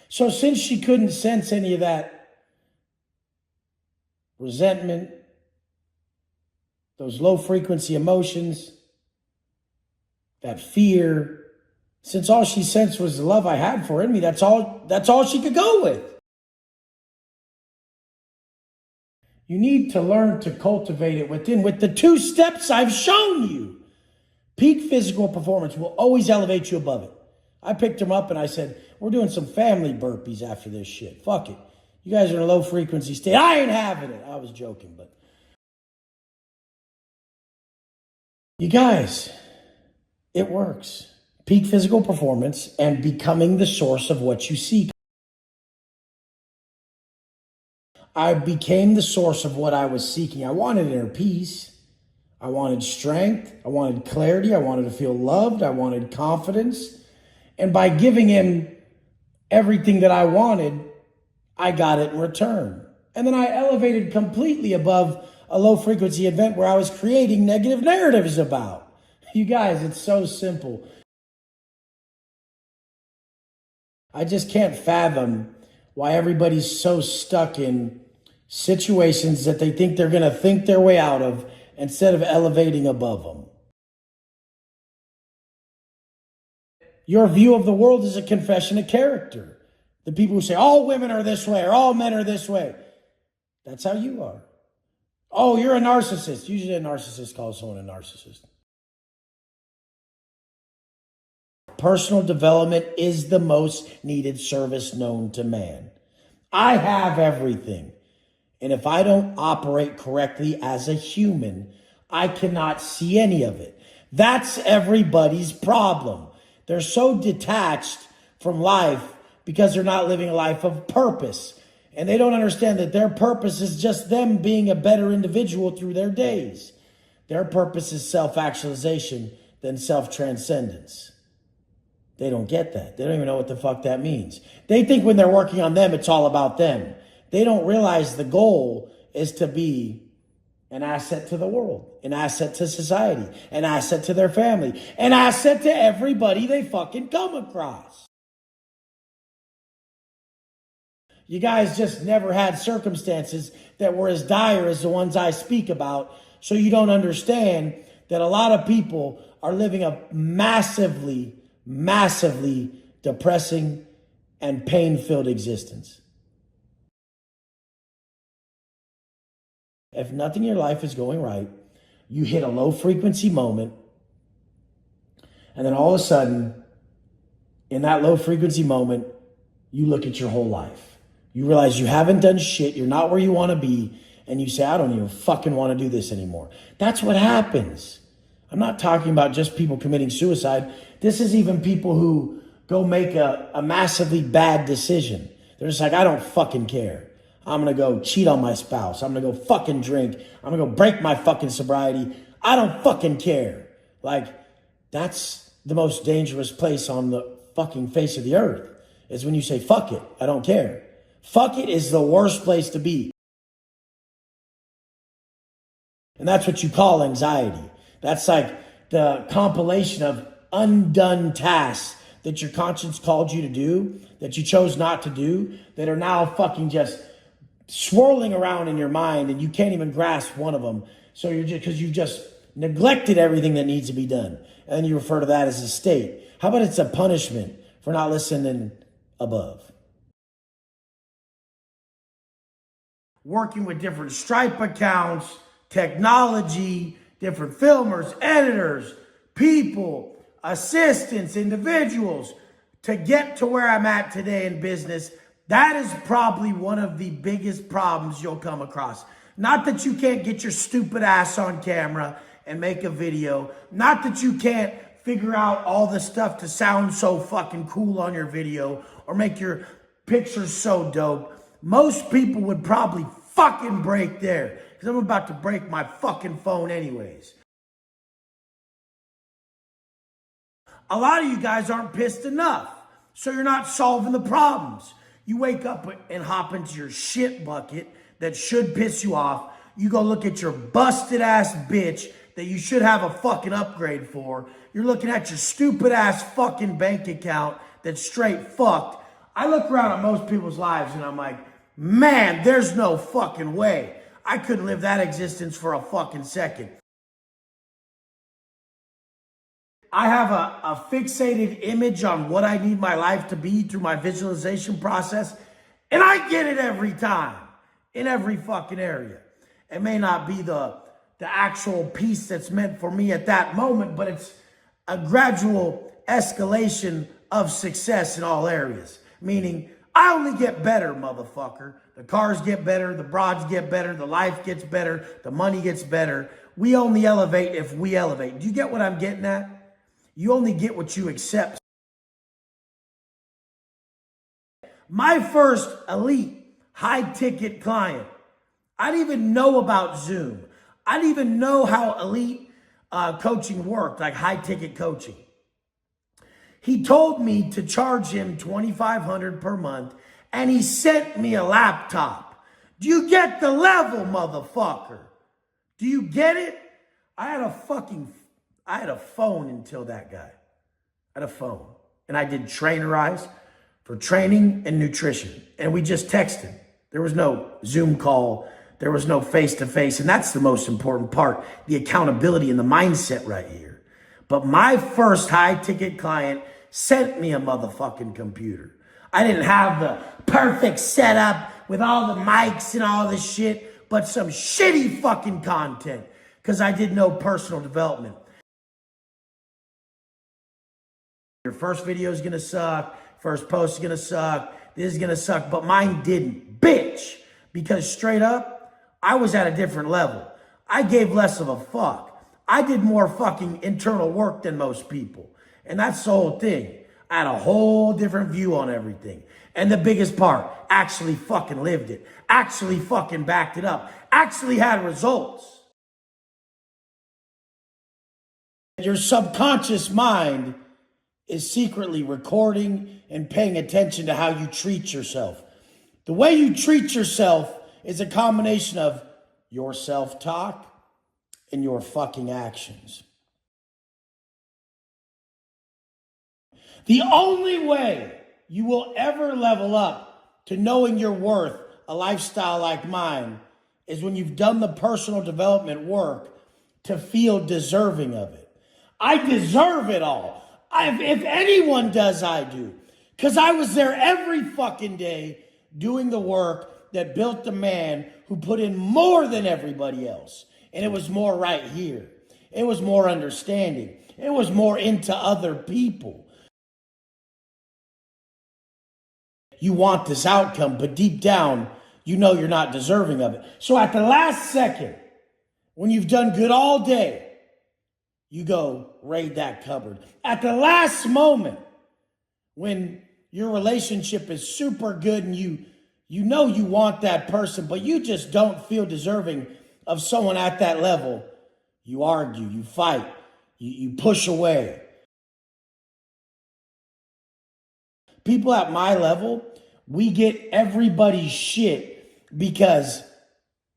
So since she couldn't sense any of that resentment, those low frequency emotions, that fear, since all she sensed was the love I had for her in me, that's all she could go with. You need to learn to cultivate it within with the 2 steps I've shown you. Peak physical performance will always elevate you above it. I picked him up and I said, we're doing some family burpees after this shit. Fuck it. You guys are in a low frequency state. I ain't having it. I was joking, but. You guys, it works. Peak physical performance and becoming the source of what you seek. I became the source of what I was seeking. I wanted inner peace. I wanted strength. I wanted clarity. I wanted to feel loved. I wanted confidence. And by giving him everything that I wanted, I got it in return. And then I elevated completely above a low frequency event where I was creating negative narratives about. You guys, it's so simple. I just can't fathom why everybody's so stuck in situations that they think they're going to think their way out of instead of elevating above them. Your view of the world is a confession of character. The people who say all women are this way or all men are this way, that's how you are. Oh, you're a narcissist. Usually a narcissist calls someone a narcissist. Personal development is the most needed service known to man. I have everything. And if I don't operate correctly as a human, I cannot see any of it. That's everybody's problem. They're so detached from life because they're not living a life of purpose. And they don't understand that their purpose is just them being a better individual through their days. Their purpose is self-actualization than self-transcendence. They don't get that. They don't even know what the fuck that means. They think when they're working on them, it's all about them. They don't realize the goal is to be an asset to the world, an asset to society, an asset to their family, an asset to everybody they fucking come across. You guys just never had circumstances that were as dire as the ones I speak about, so you don't understand that a lot of people are living a massively depressing and pain-filled existence. If nothing in your life is going right, you hit a low frequency moment, and then all of a sudden, in that low frequency moment, you look at your whole life. You realize you haven't done shit, you're not where you want to be, and you say, I don't even fucking want to do this anymore. That's what happens. I'm not talking about just people committing suicide. This is even people who go make a massively bad decision. They're just like, I don't fucking care. I'm going to go cheat on my spouse. I'm going to go fucking drink. I'm going to go break my fucking sobriety. I don't fucking care. Like, that's the most dangerous place on the fucking face of the earth, is when you say, fuck it, I don't care. Fuck it is the worst place to be. And that's what you call anxiety. That's like the compilation of undone tasks that your conscience called you to do, that you chose not to do, that are now fucking just swirling around in your mind, and you can't even grasp one of them. So you're just, because you've just neglected everything that needs to be done. And you refer to that as a state. How about it's a punishment for not listening above? Working with different Stripe accounts, technology, different filmers, editors, people, assistants, individuals, to get to where I'm at today in business. That is probably one of the biggest problems you'll come across. Not that you can't get your stupid ass on camera and make a video. Not that you can't figure out all the stuff to sound so fucking cool on your video or make your pictures so dope. Most people would probably fucking break there, because I'm about to break my fucking phone anyways. A lot of you guys aren't pissed enough, so you're not solving the problems. You wake up and hop into your shit bucket that should piss you off. You go look at your busted ass bitch that you should have a fucking upgrade for. You're looking at your stupid ass fucking bank account that's straight fucked. I look around at most people's lives and I'm like, man, there's no fucking way. I couldn't live that existence for a fucking second. I have a fixated image on what I need my life to be through my visualization process, and I get it every time, in every fucking area. It may not be the actual piece that's meant for me at that moment, but it's a gradual escalation of success in all areas. Meaning, I only get better, motherfucker. The cars get better, the broads get better, the life gets better, the money gets better. We only elevate if we elevate. Do you get what I'm getting at? You only get what you accept. My first elite high-ticket client, I didn't even know about Zoom. I didn't even know how elite coaching worked, like high-ticket coaching. He told me to charge him $2,500 per month, and he sent me a laptop. Do you get the level, motherfucker? Do you get it? I had a phone until that guy. I had a phone. And I did Trainerize for training and nutrition. And we just texted. There was no Zoom call. There was no face-to-face. And that's the most important part, the accountability and the mindset right here. But my first high-ticket client sent me a motherfucking computer. I didn't have the perfect setup with all the mics and all this shit, but some shitty fucking content because I did no personal development. Your first video is going to suck. First post is going to suck. This is going to suck. But mine didn't, bitch. Because straight up, I was at a different level. I gave less of a fuck. I did more fucking internal work than most people. And that's the whole thing. I had a whole different view on everything. And the biggest part, actually fucking lived it. Actually fucking backed it up. Actually had results. Your subconscious mind is secretly recording and paying attention to how you treat yourself. The way you treat yourself is a combination of your self-talk and your fucking actions. The only way you will ever level up to knowing your worth, a lifestyle like mine, is when you've done the personal development work to feel deserving of it. I deserve it all. If anyone does, I do. Because I was there every fucking day doing the work that built the man who put in more than everybody else. And it was more right here. It was more understanding. It was more into other people. You want this outcome, but deep down, you know you're not deserving of it. So at the last second, when you've done good all day, you go raid that cupboard. At the last moment, when your relationship is super good and you know you want that person, but you just don't feel deserving of someone at that level, you argue, you fight, you push away. People at my level, we get everybody's shit because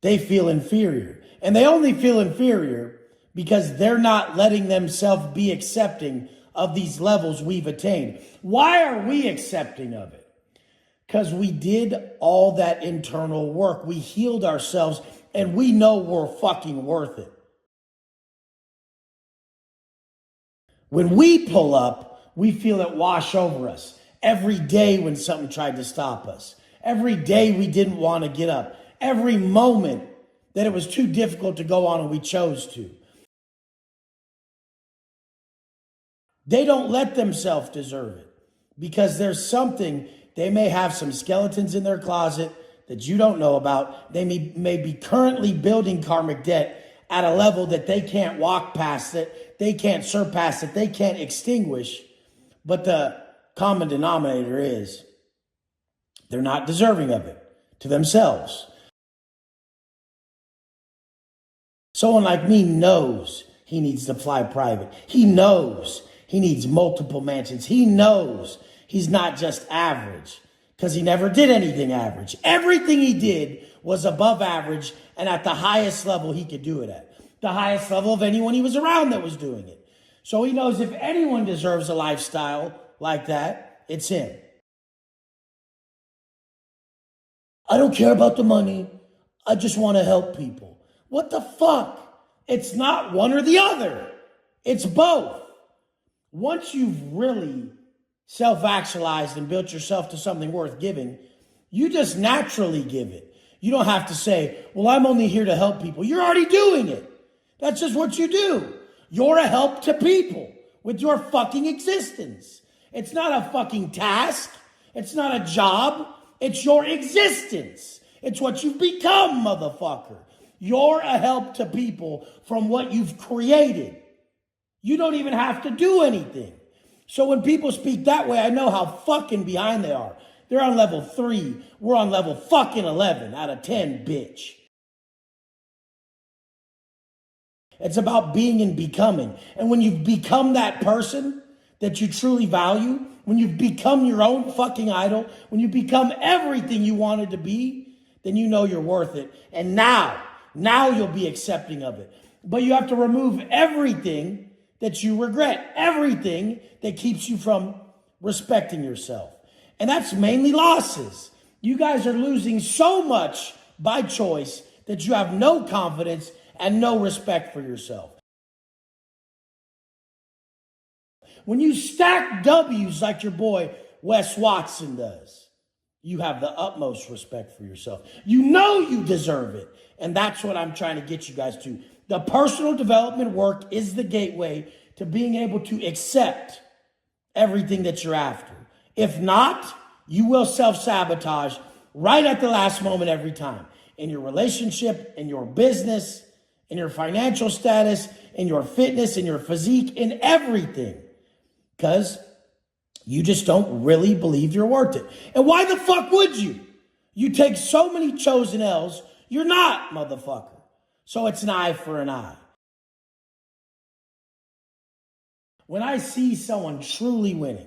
they feel inferior. And they only feel inferior because they're not letting themselves be accepting of these levels we've attained. Why are we accepting of it? Because we did all that internal work. We healed ourselves and we know we're fucking worth it. When we pull up, we feel it wash over us. Every day when something tried to stop us. Every day we didn't want to get up. Every moment that it was too difficult to go on and we chose to. They don't let themselves deserve it because there's something, they may have some skeletons in their closet that you don't know about. They may be currently building karmic debt at a level that they can't walk past it, they can't surpass it, they can't extinguish. But the common denominator is they're not deserving of it to themselves. Someone like me knows he needs to fly private. He knows he needs multiple mansions. He knows he's not just average because he never did anything average. Everything he did was above average and at the highest level he could do it at. The highest level of anyone he was around that was doing it. So he knows if anyone deserves a lifestyle like that, it's him. I don't care about the money. I just want to help people. What the fuck? It's not one or the other. It's both. Once you've really self-actualized and built yourself to something worth giving, you just naturally give it. You don't have to say, well, I'm only here to help people. You're already doing it. That's just what you do. You're a help to people with your fucking existence. It's not a fucking task. It's not a job. It's your existence. It's what you've become, motherfucker. You're a help to people from what you've created. You don't even have to do anything. So when people speak that way, I know how fucking behind they are. They're on level 3. We're on level fucking 11 out of 10, bitch. It's about being and becoming. And when you've become that person that you truly value, when you've become your own fucking idol, when you become everything you wanted to be, then you know you're worth it. And now you'll be accepting of it. But you have to remove everything that you regret, everything that keeps you from respecting yourself. And that's mainly losses. You guys are losing so much by choice that you have no confidence and no respect for yourself. When you stack W's like your boy Wes Watson does, you have the utmost respect for yourself. You know you deserve it. And that's what I'm trying to get you guys to. The personal development work is the gateway to being able to accept everything that you're after. If not, you will self-sabotage right at the last moment every time. In your relationship, in your business, in your financial status, in your fitness, in your physique, in everything. Because You just don't really believe you're worth it. And why the fuck would you? You take so many chosen L's, you're not, motherfucker. So it's an eye for an eye. When I see someone truly winning,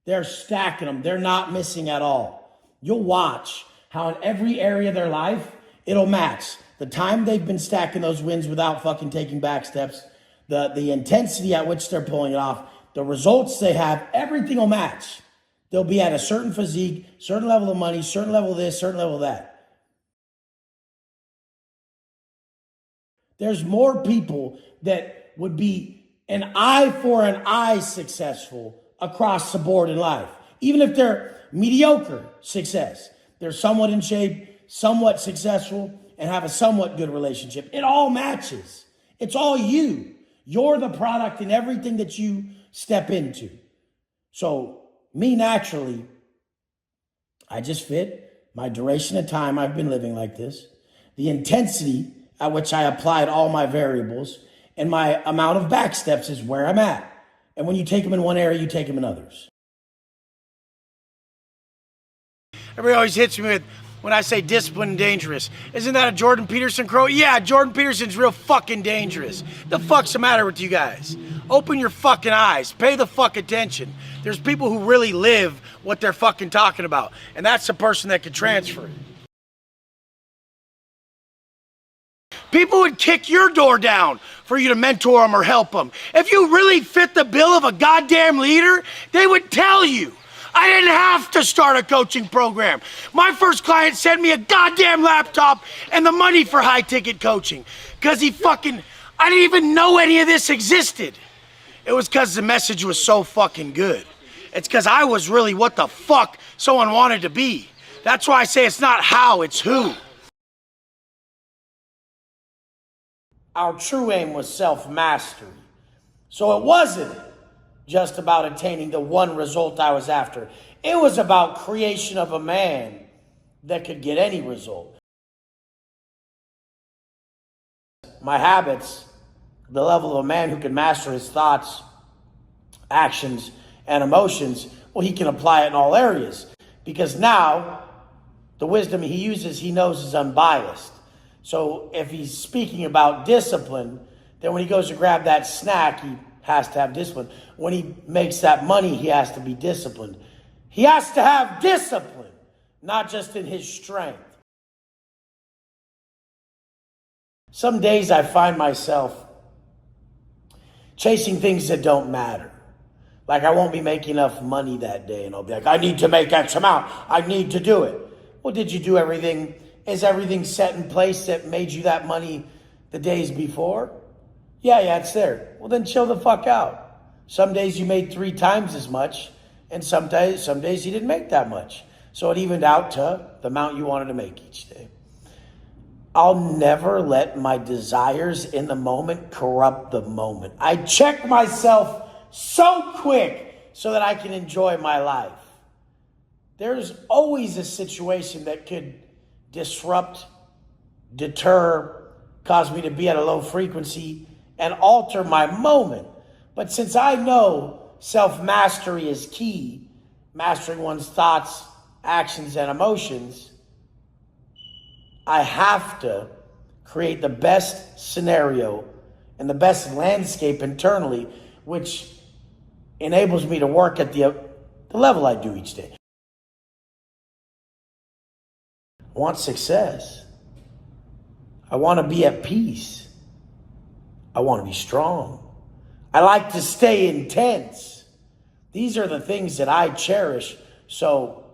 they're stacking them. They're not missing at all. You'll watch how in every area of their life, it'll match. The time they've been stacking those wins without fucking taking back steps, the intensity at which they're pulling it off, the results they have, everything will match. They'll be at a certain physique, certain level of money, certain level of this, certain level of that. There's more people that would be an eye for an eye successful across the board in life. Even if they're mediocre success, they're somewhat in shape, somewhat successful, and have a somewhat good relationship. It all matches. It's all you. You're the product in everything that you step into. So me, naturally, I just fit my duration of time I've been living like this, the intensity at which I applied all my variables, and my amount of back steps is where I'm at. And when you take them in one area, you take them in others. Everybody always hits me with, when I say disciplined and dangerous, isn't that a Jordan Peterson quote? Yeah, Jordan Peterson's real fucking dangerous. The fuck's the matter with you guys? Open your fucking eyes. Pay the fuck attention. There's people who really live what they're fucking talking about. And that's the person that can transfer it. People would kick your door down for you to mentor them or help them. If you really fit the bill of a goddamn leader, they would tell you. I didn't have to start a coaching program. My first client sent me a goddamn laptop and the money for high ticket coaching. Cause I didn't even know any of this existed. It was cause the message was so fucking good. It's cause I was really what the fuck someone wanted to be. That's why I say it's not how, it's who. Our true aim was self-mastery. So it wasn't just about attaining the one result I was after. It was about creation of a man that could get any result. My habits, the level of a man who can master his thoughts, actions, and emotions, well, he can apply it in all areas. Because now, the wisdom he uses, he knows is unbiased. So if he's speaking about discipline, then when he goes to grab that snack, he has to have discipline. When he makes that money, he has to be disciplined. He has to have discipline, not just in his strength. Some days I find myself chasing things that don't matter. Like I won't be making enough money that day, and I'll be like, I need to make X amount. I need to do it. Well, did you do everything? Is everything set in place that made you that money the days before? Yeah, it's there. Well, then chill the fuck out. Some days you made 3 times as much, and some days you didn't make that much. So it evened out to the amount you wanted to make each day. I'll never let my desires in the moment corrupt the moment. I check myself so quick so that I can enjoy my life. There's always a situation that could disrupt, deter, cause me to be at a low frequency and alter my moment. But since I know self-mastery is key, mastering one's thoughts, actions, and emotions, I have to create the best scenario and the best landscape internally, which enables me to work at the level I do each day. I want success. I want to be at peace. I want to be strong. I like to stay intense. These are the things that I cherish. So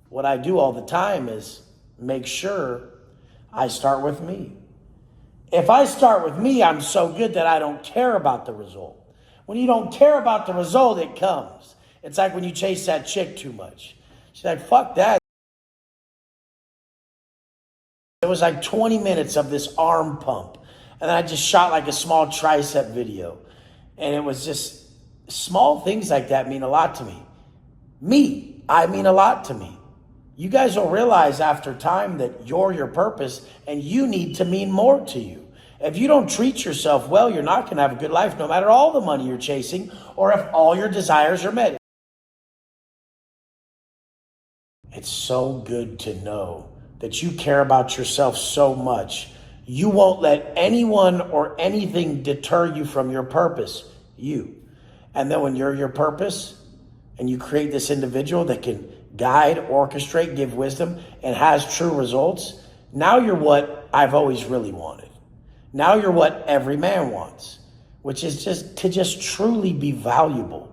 what I do all the time is make sure I start with me. If I start with me, I'm so good that I don't care about the result. When you don't care about the result, it comes. It's like when you chase that chick too much. She's like, fuck that. It was like 20 minutes of this arm pump. And then I just shot like a small tricep video. And it was just small things like that mean a lot to me. I mean a lot to me. You guys will realize after time that you're your purpose and you need to mean more to you. If you don't treat yourself well, you're not going to have a good life no matter all the money you're chasing or if all your desires are met. It's so good to know that you care about yourself so much. You won't let anyone or anything deter you from your purpose, you. And then when you're your purpose and you create this individual that can guide, orchestrate, give wisdom, and has true results, now you're what I've always really wanted. Now you're what every man wants, which is just to just truly be valuable.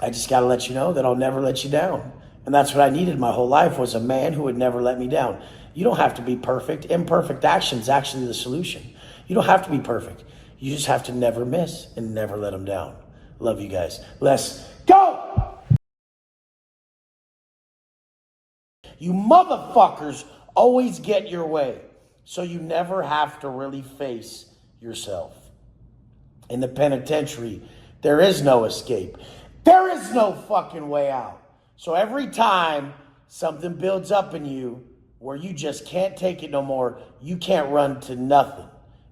I just got to let you know that I'll never let you down. And that's what I needed my whole life, was a man who would never let me down. You don't have to be perfect. Imperfect action is actually the solution. You don't have to be perfect. You just have to never miss and never let them down. Love you guys. Let's go. You motherfuckers always get your way, so you never have to really face yourself. In the penitentiary, there is no escape. There is no fucking way out. So every time something builds up in you where you just can't take it no more, you can't run to nothing.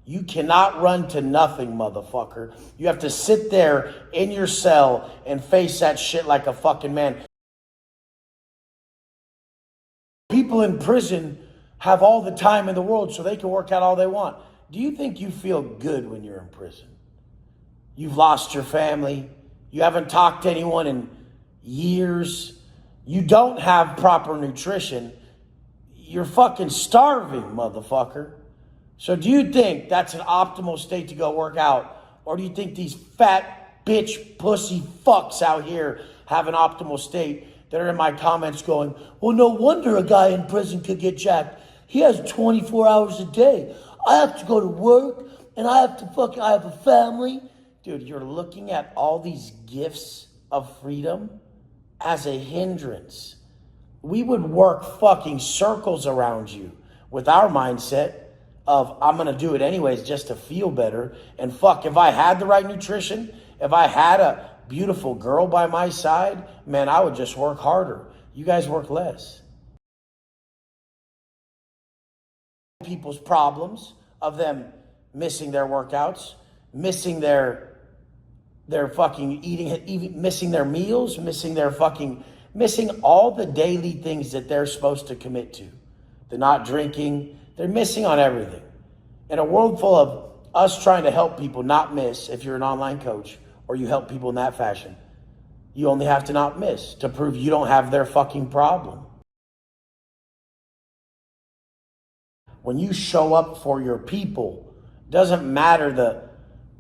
You cannot run to nothing, motherfucker. You have to sit there in your cell and face that shit like a fucking man. People in prison have all the time in the world so they can work out all they want. Do you think you feel good when you're in prison? You've lost your family. You haven't talked to anyone in years. You don't have proper nutrition. You're fucking starving, motherfucker. So do you think that's an optimal state to go work out? Or do you think these fat bitch pussy fucks out here have an optimal state that are in my comments going, well, no wonder a guy in prison could get jacked. He has 24 hours a day. I have to go to work and I have a family. Dude, you're looking at all these gifts of freedom as a hindrance. We would work fucking circles around you with our mindset of, I'm going to do it anyways just to feel better. And fuck, if I had the right nutrition, if I had a beautiful girl by my side, man, I would just work harder. You guys work less. People's problems of them missing their workouts, missing their fucking eating, missing their meals, missing all the daily things that they're supposed to commit to. They're not drinking. They're missing on everything. In a world full of us trying to help people not miss, if you're an online coach or you help people in that fashion, you only have to not miss to prove you don't have their fucking problem. When you show up for your people, doesn't matter the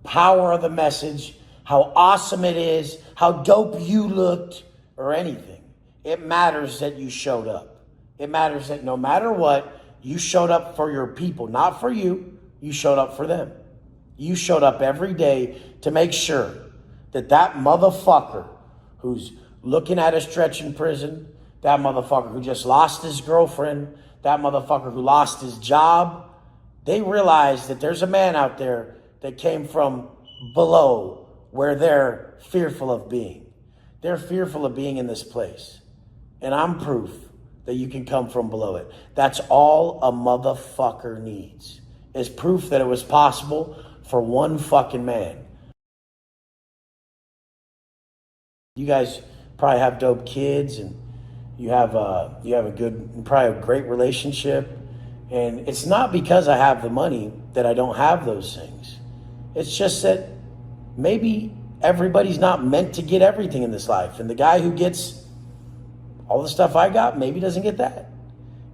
power of the message, how awesome it is, how dope you looked, or anything. It matters that you showed up. It matters that no matter what, you showed up for your people, not for you. You showed up for them. You showed up every day to make sure that that motherfucker who's looking at a stretch in prison, that motherfucker who just lost his girlfriend, that motherfucker who lost his job, they realize that there's a man out there that came from below where they're fearful of being. They're fearful of being in this place. And I'm proof that you can come from below it. That's all a motherfucker needs, is proof that it was possible for one fucking man. You guys probably have dope kids and you have a good, probably a great relationship. And it's not because I have the money that I don't have those things. It's just that maybe everybody's not meant to get everything in this life. And the guy who gets all the stuff I got maybe doesn't get that.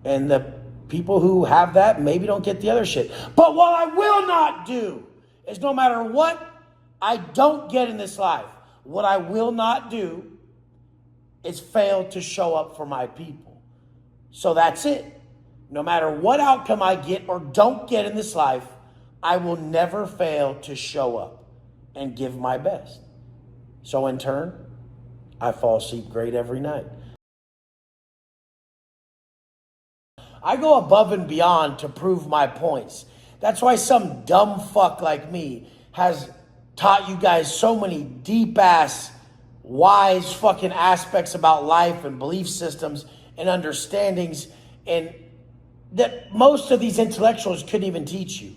And the people who have that maybe don't get the other shit. But what I will not do is, no matter what I don't get in this life, what I will not do is fail to show up for my people. So that's it. No matter what outcome I get or don't get in this life, I will never fail to show up and give my best. So in turn, I fall asleep great every night. I go above and beyond to prove my points. That's why some dumb fuck like me has taught you guys so many deep ass, wise fucking aspects about life and belief systems and understandings, and that most of these intellectuals couldn't even teach you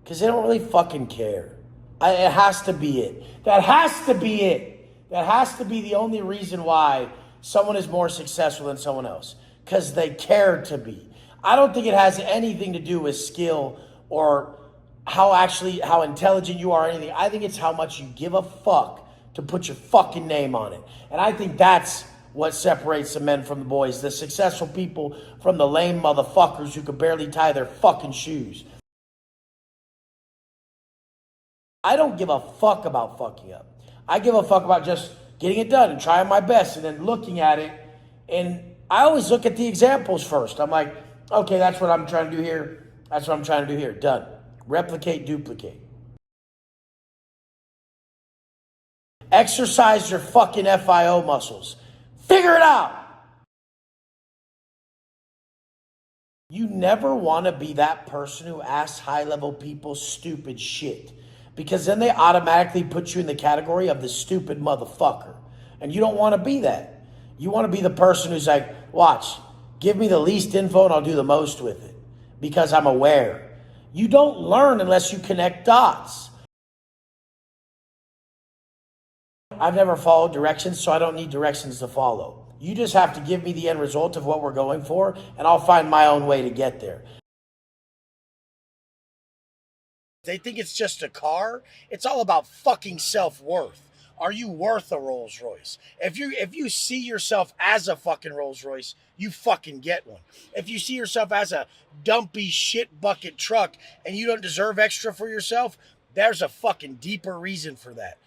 because they don't really fucking care. It has to be it. That has to be it. That has to be the only reason why someone is more successful than someone else, because they care to be. I don't think it has anything to do with skill or how intelligent you are or anything. I think it's how much you give a fuck to put your fucking name on it. And I think that's what separates the men from the boys, the successful people from the lame motherfuckers who could barely tie their fucking shoes. I don't give a fuck about fucking up. I give a fuck about just getting it done and trying my best and then looking at it. And I always look at the examples first. I'm like, okay, that's what I'm trying to do here. That's what I'm trying to do here. Done. Replicate, duplicate. Exercise your fucking FIO muscles. Figure it out. You never want to be that person who asks high-level people stupid shit, because then they automatically put you in the category of the stupid motherfucker. And you don't want to be that. You want to be the person who's like, watch, give me the least info and I'll do the most with it because I'm aware. You don't learn unless you connect dots. I've never followed directions, so I don't need directions to follow. You just have to give me the end result of what we're going for, and I'll find my own way to get there. They think it's just a car. It's all about fucking self-worth. Are you worth a Rolls Royce? If you see yourself as a fucking Rolls Royce, you fucking get one. If you see yourself as a dumpy shit bucket truck and you don't deserve extra for yourself, there's a fucking deeper reason for that.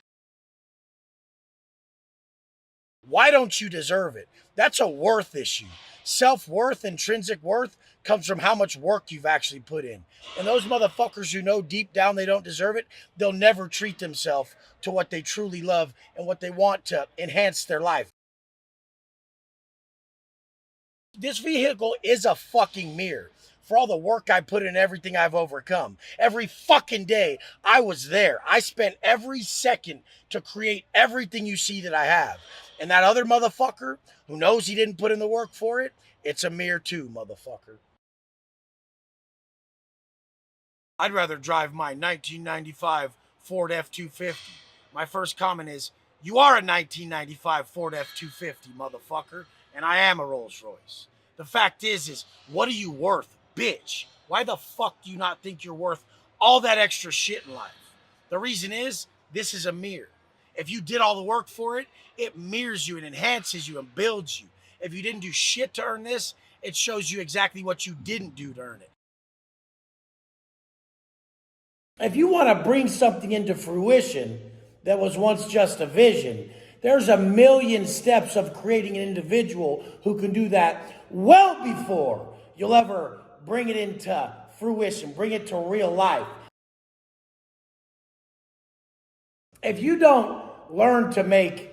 Why don't you deserve it? That's a worth issue. Self-worth, intrinsic worth, comes from how much work you've actually put in. And those motherfuckers who know deep down they don't deserve it, they'll never treat themselves to what they truly love and what they want to enhance their life. This vehicle is a fucking mirror for all the work I put in, everything I've overcome. Every fucking day I was there. I spent every second to create everything you see that I have. And that other motherfucker who knows he didn't put in the work for it, it's a mirror too, motherfucker. I'd rather drive my 1995 Ford F-250. My first comment is, you are a 1995 Ford F-250, motherfucker, and I am a Rolls Royce. The fact is what are you worth, bitch? Why the fuck do you not think you're worth all that extra shit in life? The reason is, this is a mirror. If you did all the work for it, it mirrors you and enhances you and builds you. If you didn't do shit to earn this, it shows you exactly what you didn't do to earn it. If you want to bring something into fruition that was once just a vision, there's a million steps of creating an individual who can do that well before you'll ever bring it into fruition, bring it to real life. If you don't learn to make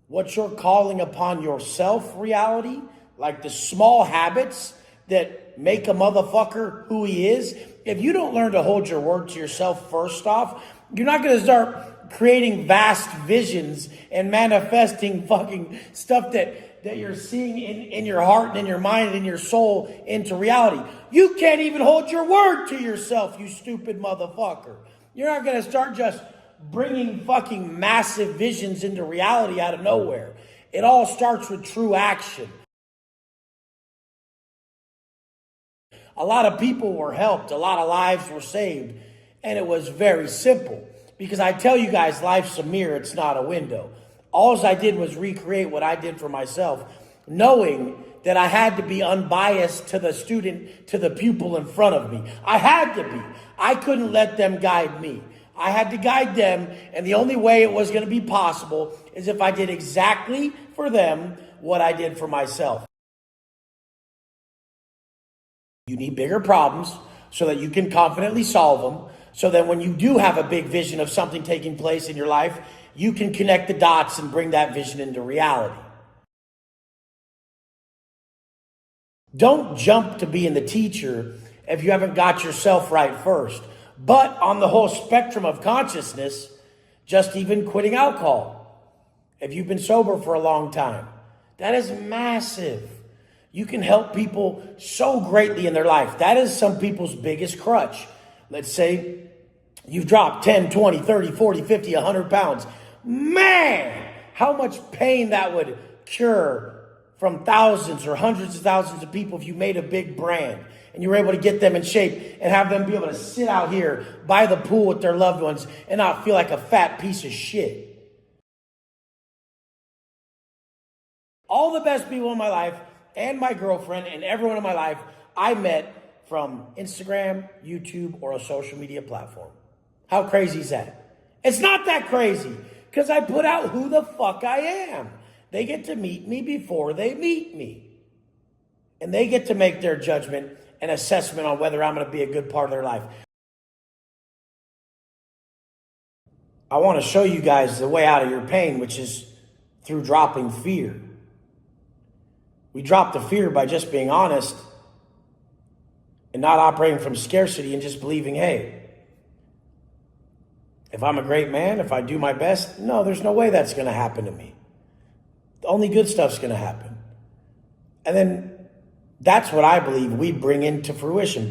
what you're calling upon yourself reality, like the small habits that make a motherfucker who he is, if you don't learn to hold your word to yourself first off, you're not going to start creating vast visions and manifesting fucking stuff that you're seeing in your heart and in your mind and in your soul into reality. You can't even hold your word to yourself, you stupid motherfucker. You're not going to start just bringing fucking massive visions into reality out of nowhere. It all starts with true action. A lot of people were helped. A lot of lives were saved. And it was very simple. Because I tell you guys, life's a mirror. It's not a window. All I did was recreate what I did for myself, knowing that I had to be unbiased to the student, to the pupil in front of me. I had to be. I couldn't let them guide me. I had to guide them, and the only way it was going to be possible is if I did exactly for them what I did for myself. You need bigger problems so that you can confidently solve them, so that when you do have a big vision of something taking place in your life, you can connect the dots and bring that vision into reality. Don't jump to being the teacher if you haven't got yourself right first. But on the whole spectrum of consciousness, just even quitting alcohol, if you've been sober for a long time, that is massive. You can help people so greatly in their life. That is some people's biggest crutch. Let's say you've dropped 10, 20, 30, 40, 50, 100 pounds. Man, how much pain that would cure from thousands or hundreds of thousands of people if you made a big brand and you were able to get them in shape and have them be able to sit out here by the pool with their loved ones and not feel like a fat piece of shit. All the best people in my life and my girlfriend and everyone in my life I met from Instagram, YouTube, or a social media platform. How crazy is that? It's not that crazy because I put out who the fuck I am. They get to meet me before they meet me. And they get to make their judgment and assessment on whether I'm going to be a good part of their life. I want to show you guys the way out of your pain, which is through dropping fear. We drop the fear by just being honest and not operating from scarcity and just believing, hey, if I'm a great man, if I do my best, no, there's no way that's going to happen to me. Only good stuff's going to happen. And then that's what I believe we bring into fruition,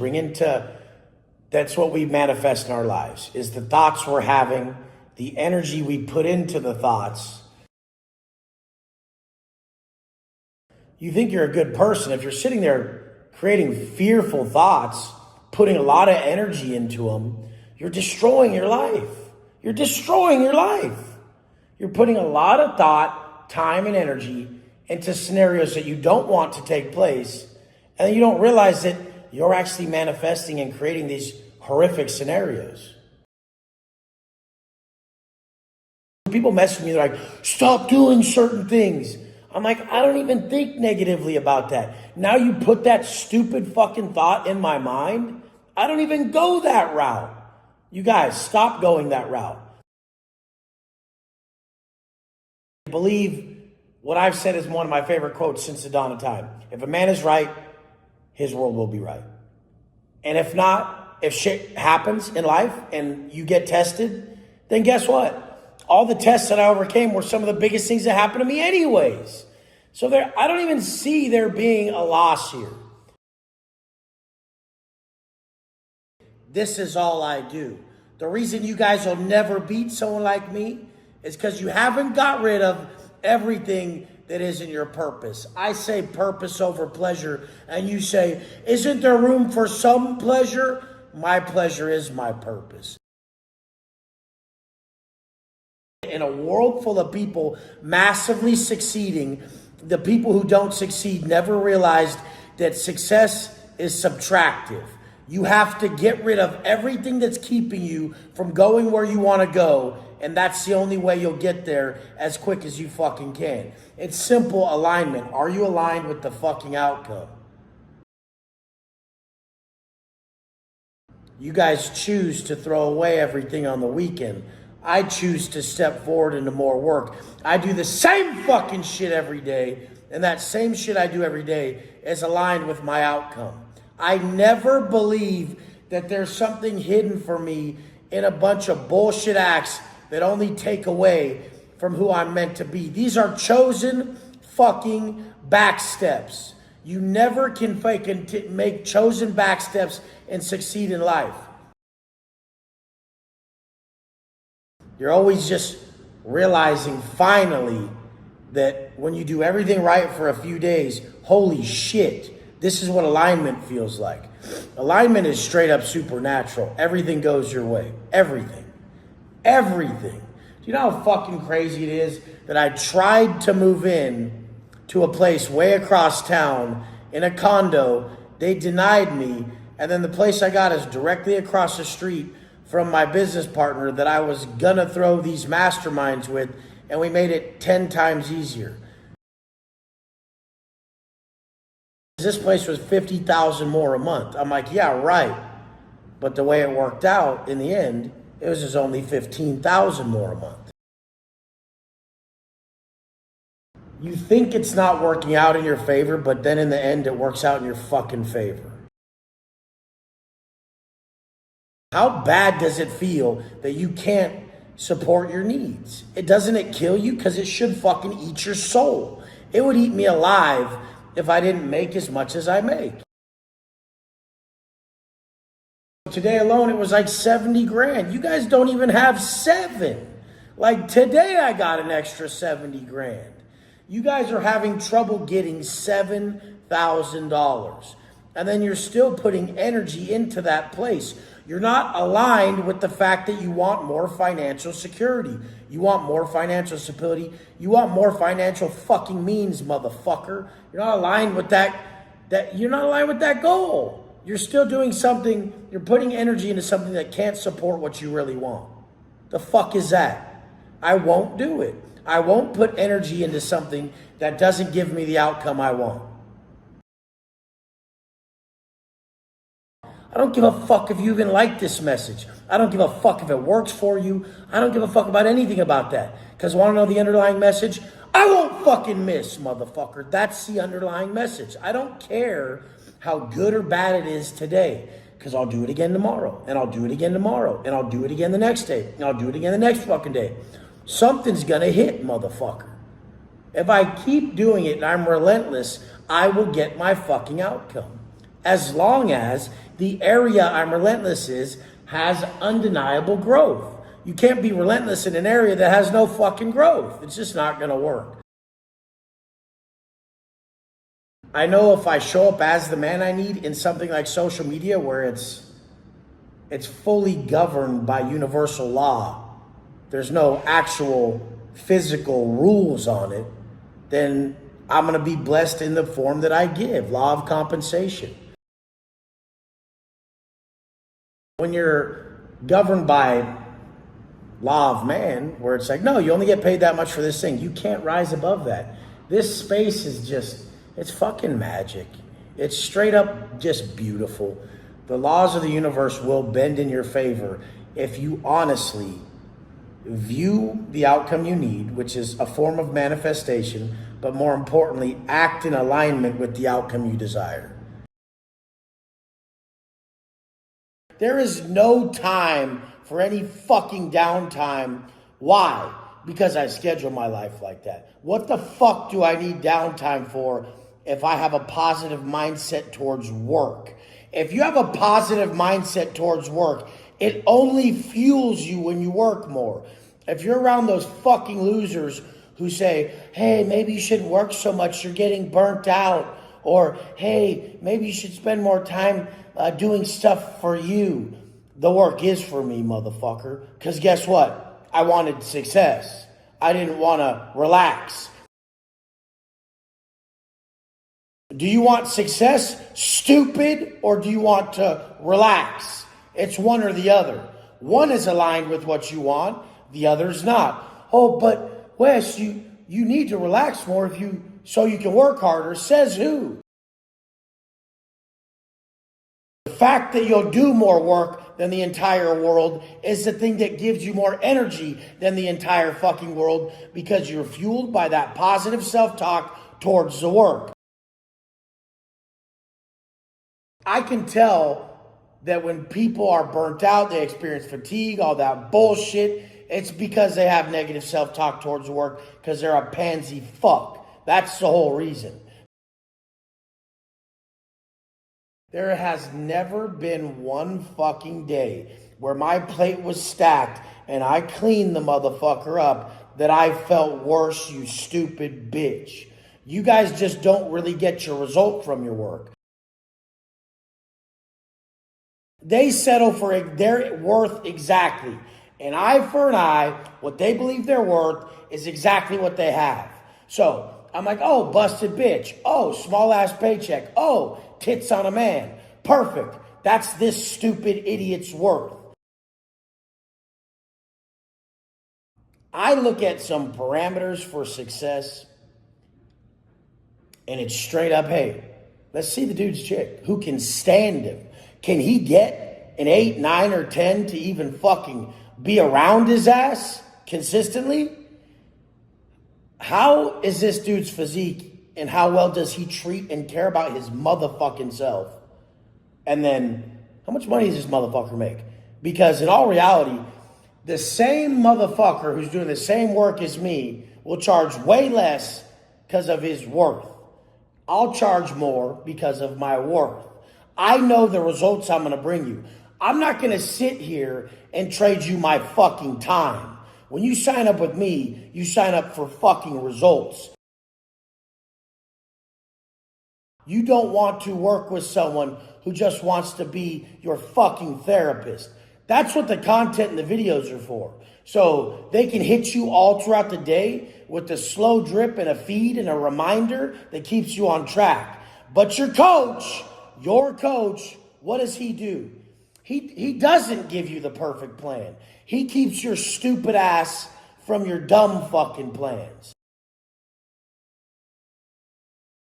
that's what we manifest in our lives, is the thoughts we're having, the energy we put into the thoughts. You think you're a good person. If you're sitting there creating fearful thoughts, putting a lot of energy into them, you're destroying your life. You're destroying your life. You're putting a lot of thought, time, and energy into scenarios that you don't want to take place. And then you don't realize that you're actually manifesting and creating these horrific scenarios. People message me, they're like, stop doing certain things. I'm like, I don't even think negatively about that. Now you put that stupid fucking thought in my mind. I don't even go that route. You guys, stop going that route. I believe what I've said is one of my favorite quotes since the dawn of time. If a man is right, his world will be right. And if not, if shit happens in life and you get tested, then guess what? All the tests that I overcame were some of the biggest things that happened to me anyways. So I don't even see there being a loss here. This is all I do. The reason you guys will never beat someone like me is because you haven't got rid of everything that isn't your purpose. I say purpose over pleasure, and you say, isn't there room for some pleasure? My pleasure is my purpose. In a world full of people massively succeeding, the people who don't succeed never realized that success is subtractive. You have to get rid of everything that's keeping you from going where you want to go, and that's the only way you'll get there as quick as you fucking can. It's simple alignment. Are you aligned with the fucking outcome? You guys choose to throw away everything on the weekend. I choose to step forward into more work. I do the same fucking shit every day, and that same shit I do every day is aligned with my outcome. I never believe that there's something hidden for me in a bunch of bullshit acts that only take away from who I'm meant to be. These are chosen fucking backsteps. You never can make chosen backsteps and succeed in life. You're always just realizing finally that when you do everything right for a few days, holy shit, this is what alignment feels like. Alignment is straight up supernatural. Everything goes your way. Everything. Everything. Do you know how fucking crazy it is that I tried to move in to a place way across town in a condo? They denied me. And then the place I got is directly across the street from my business partner that I was gonna throw these masterminds with, and we made it 10 times easier. This place was $50,000 more a month. I'm like, yeah, right. But the way it worked out in the end, it was just only $15,000 more a month. You think it's not working out in your favor, but then in the end, it works out in your fucking favor. How bad does it feel that you can't support your needs? Doesn't it kill you? Because it should fucking eat your soul. It would eat me alive if I didn't make as much as I make. Today alone, it was like 70 grand. You guys don't even have 7. Like today I got an extra 70 grand. You guys are having trouble getting $7,000. And then you're still putting energy into that place. You're not aligned with the fact that you want more financial security. You want more financial stability. You want more financial fucking means, motherfucker. You're not aligned with that you're not aligned with that goal. You're still doing something, you're putting energy into something that can't support what you really want. The fuck is that? I won't do it. I won't put energy into something that doesn't give me the outcome I want. I don't give a fuck if you even like this message. I don't give a fuck if it works for you. I don't give a fuck about anything about that. Because want to know the underlying message? I won't fucking miss, motherfucker. That's the underlying message. I don't care how good or bad it is today. Because I'll do it again tomorrow. And I'll do it again tomorrow. And I'll do it again the next day. And I'll do it again the next fucking day. Something's going to hit, motherfucker. If I keep doing it and I'm relentless, I will get my fucking outcome. As long as the area I'm relentless has undeniable growth. You can't be relentless in an area that has no fucking growth. It's just not going to work. I know if I show up as the man I need in something like social media where it's fully governed by universal law, there's no actual physical rules on it, then I'm going to be blessed in the form that I give, law of compensation. When you're governed by law of man, where it's like, no, you only get paid that much for this thing. You can't rise above that. This space is just, it's fucking magic. It's straight up just beautiful. The laws of the universe will bend in your favor if you honestly view the outcome you need, which is a form of manifestation, but more importantly, act in alignment with the outcome you desire. There is no time for any fucking downtime. Why? Because I schedule my life like that. What the fuck do I need downtime for if I have a positive mindset towards work? If you have a positive mindset towards work, it only fuels you when you work more. If you're around those fucking losers who say, hey, maybe you shouldn't work so much, you're getting burnt out. Or, hey, maybe you should spend more time doing stuff for you. The work is for me, motherfucker. Because guess what? I wanted success. I didn't want to relax. Do you want success, stupid, or do you want to relax? It's one or the other. One is aligned with what you want, the other's not. Oh, but Wes, you need to relax more so you can work harder. Says who? The fact that you'll do more work than the entire world is the thing that gives you more energy than the entire fucking world, because you're fueled by that positive self-talk towards the work. I can tell that when people are burnt out, they experience fatigue, all that bullshit, it's because they have negative self-talk towards the work, because they're a pansy fuck. That's the whole reason. There has never been one fucking day where my plate was stacked and I cleaned the motherfucker up that I felt worse, you stupid bitch. You guys just don't really get your result from your work. They settle for their worth exactly. An eye for an eye, what they believe they're worth is exactly what they have. So I'm like, oh, busted bitch. Oh, small ass paycheck. Oh, tits on a man. Perfect. That's this stupid idiot's worth. I look at some parameters for success and it's straight up, hey, let's see the dude's chick. Who can stand him? Can he get an 8, 9, or 10 to even fucking be around his ass consistently? How is this dude's physique and how well does he treat and care about his motherfucking self? And then, how much money does this motherfucker make? Because in all reality, the same motherfucker who's doing the same work as me will charge way less because of his worth. I'll charge more because of my worth. I know the results I'm going to bring you. I'm not going to sit here and trade you my fucking time When you sign up with me, you sign up for fucking results. You don't want to work with someone who just wants to be your fucking therapist. That's what the content and the videos are for. So they can hit you all throughout the day with a slow drip and a feed and a reminder that keeps you on track. But your coach, what does he do? He doesn't give you the perfect plan. He keeps your stupid ass from your dumb fucking plans.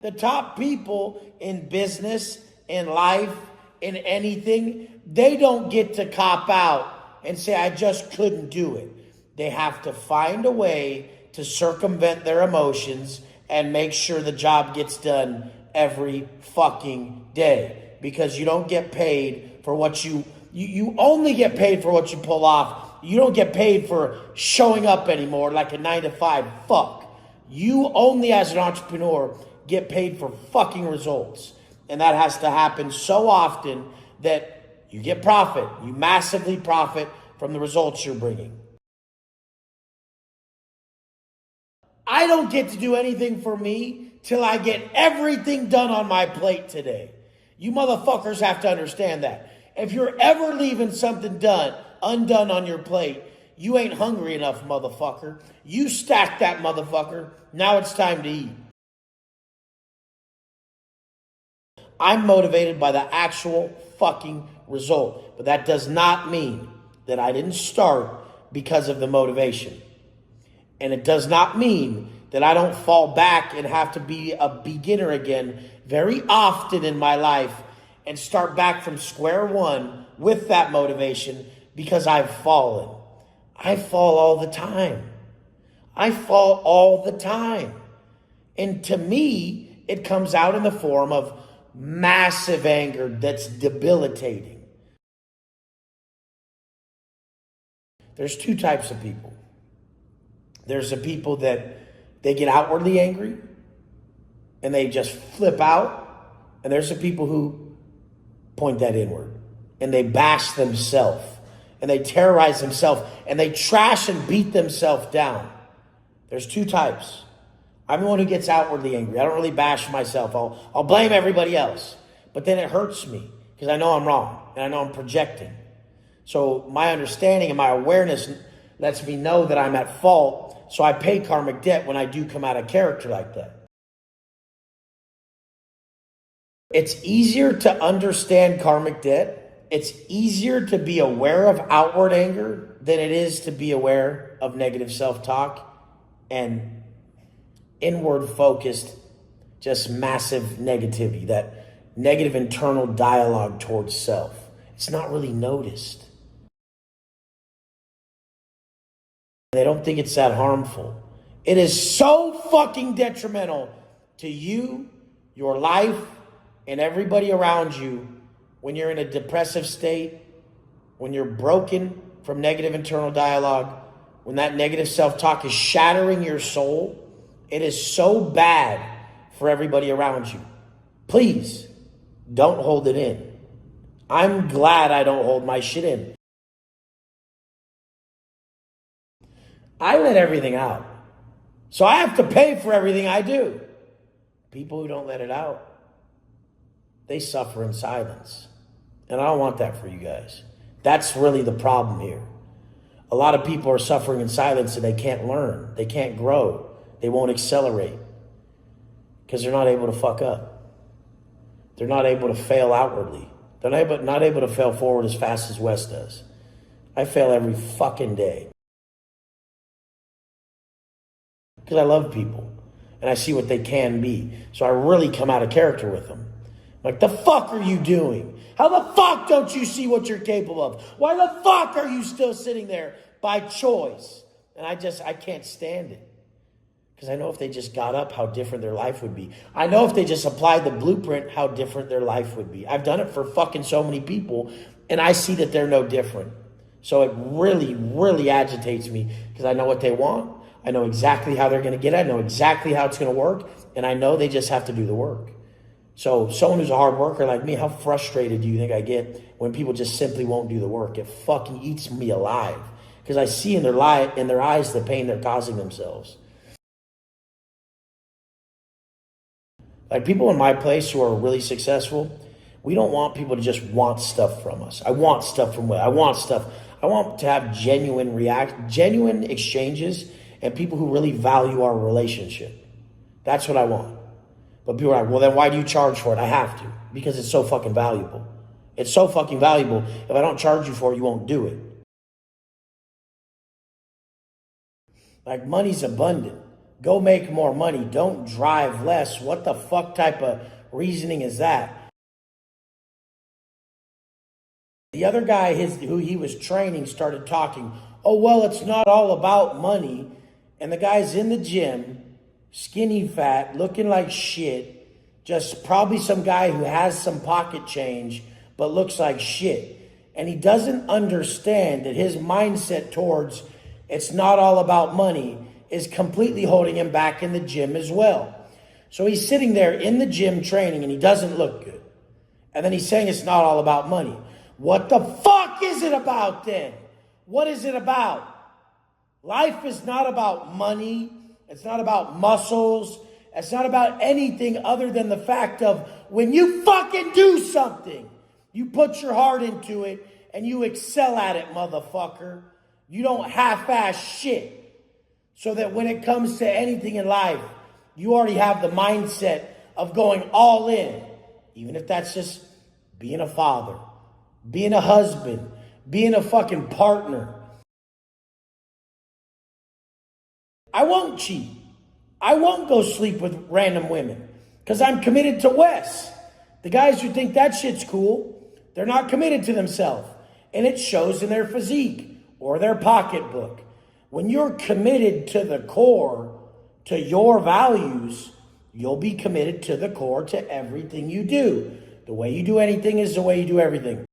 The top people in business, in life, in anything, they don't get to cop out and say, I just couldn't do it. They have to find a way to circumvent their emotions and make sure the job gets done every fucking day. Because you don't get paid for what you only get paid for what you pull off. You don't get paid for showing up anymore like a 9-to-5. Fuck. You only, as an entrepreneur, get paid for fucking results. And that has to happen so often that you get profit. You massively profit from the results you're bringing. I don't get to do anything for me till I get everything done on my plate today. You motherfuckers have to understand that. If you're ever leaving something undone on your plate, you ain't hungry enough, motherfucker. You stack that motherfucker. Now it's time to eat. I'm motivated by the actual fucking result. But that does not mean that I didn't start because of the motivation. And it does not mean that I don't fall back and have to be a beginner again very often in my life and start back from square one with that motivation because I've fallen. I fall all the time. And to me, it comes out in the form of massive anger that's debilitating. There's two types of people. There's the people that they get outwardly angry and they just flip out. And there's the people who point that inward and they bash themselves and they terrorize themselves and they trash and beat themselves down. There's two types. I'm the one who gets outwardly angry. I don't really bash myself. I'll blame everybody else. But then it hurts me because I know I'm wrong and I know I'm projecting. So my understanding and my awareness lets me know that I'm at fault. So I pay karmic debt when I do come out of character like that. It's easier to understand karmic debt. It's easier to be aware of outward anger than it is to be aware of negative self-talk and inward focused, just massive negativity, that negative internal dialogue towards self. It's not really noticed. They don't think it's that harmful. It is so fucking detrimental to you, your life, and everybody around you when you're in a depressive state, when you're broken from negative internal dialogue, when that negative self-talk is shattering your soul. It is so bad for everybody around you. Please don't hold it in. I'm glad I don't hold my shit in. I let everything out. So I have to pay for everything I do. People who don't let it out, they suffer in silence. And I don't want that for you guys. That's really the problem here. A lot of people are suffering in silence and they can't learn. They can't grow. They won't accelerate because they're not able to fuck up. They're not able to fail outwardly. They're not able to fail forward as fast as Wes does. I fail every fucking day because I love people and I see what they can be. So I really come out of character with them. Like, the fuck are you doing? How the fuck don't you see what you're capable of? Why the fuck are you still sitting there by choice? And I can't stand it. Because I know if they just got up, how different their life would be. I know if they just applied the blueprint, how different their life would be. I've done it for fucking so many people, and I see that they're no different. So it really, really agitates me because I know what they want. I know exactly how they're going to get it. I know exactly how it's going to work, and I know they just have to do the work. So someone who's a hard worker like me, how frustrated do you think I get when people just simply won't do the work? It fucking eats me alive. because I see in their eyes the pain they're causing themselves. Like people in my place who are really successful, we don't want people to just want stuff from us. I want stuff from what I want stuff. I want to have genuine exchanges and people who really value our relationship. That's what I want. But people are like, well, then why do you charge for it? I have to, because it's so fucking valuable. It's so fucking valuable. If I don't charge you for it, you won't do it. Like money's abundant. Go make more money. Don't drive less. What the fuck type of reasoning is that? The other guy who he was training started talking, oh, well, it's not all about money. And the guy's in the gym, skinny fat, looking like shit, just probably some guy who has some pocket change, but looks like shit. And he doesn't understand that his mindset towards it's not all about money is completely holding him back in the gym as well. So he's sitting there in the gym training and he doesn't look good. And then he's saying it's not all about money. What the fuck is it about then? What is it about? Life is not about money. It's not about muscles. It's not about anything other than the fact of when you fucking do something, you put your heart into it and you excel at it, motherfucker. You don't half-ass shit. So that when it comes to anything in life, you already have the mindset of going all in. Even if that's just being a father, being a husband, being a fucking partner. I won't cheat. I won't go sleep with random women because I'm committed to Wes. The guys who think that shit's cool, they're not committed to themselves. And it shows in their physique or their pocketbook. When you're committed to the core, to your values, you'll be committed to the core to everything you do. The way you do anything is the way you do everything.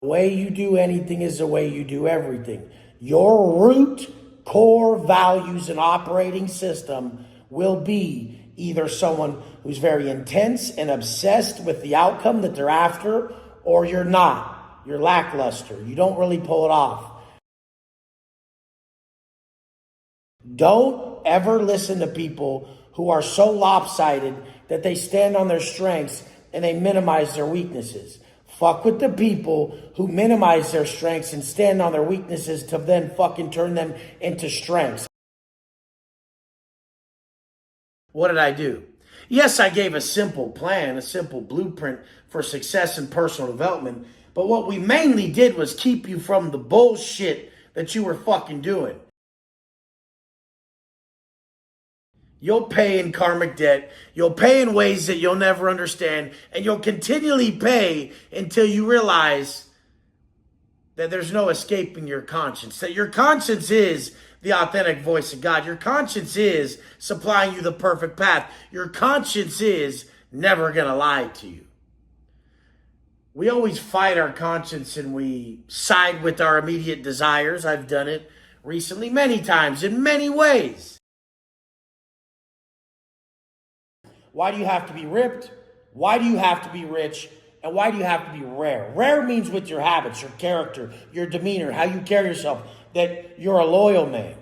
The way you do anything is the way you do everything. Your root, core values and operating system will be either someone who's very intense and obsessed with the outcome that they're after, or you're not. You're lackluster. You don't really pull it off. Don't ever listen to people who are so lopsided that they stand on their strengths and they minimize their weaknesses. Fuck with the people who minimize their strengths and stand on their weaknesses to then fucking turn them into strengths. What did I do? Yes, I gave a simple plan, a simple blueprint for success and personal development. But what we mainly did was keep you from the bullshit that you were fucking doing. You'll pay in karmic debt. You'll pay in ways that you'll never understand. And you'll continually pay until you realize that there's no escaping your conscience. That your conscience is the authentic voice of God. Your conscience is supplying you the perfect path. Your conscience is never going to lie to you. We always fight our conscience and we side with our immediate desires. I've done it recently many times in many ways. Why do you have to be ripped? Why do you have to be rich? And why do you have to be rare? Rare means with your habits, your character, your demeanor, how you carry yourself, that you're a loyal man,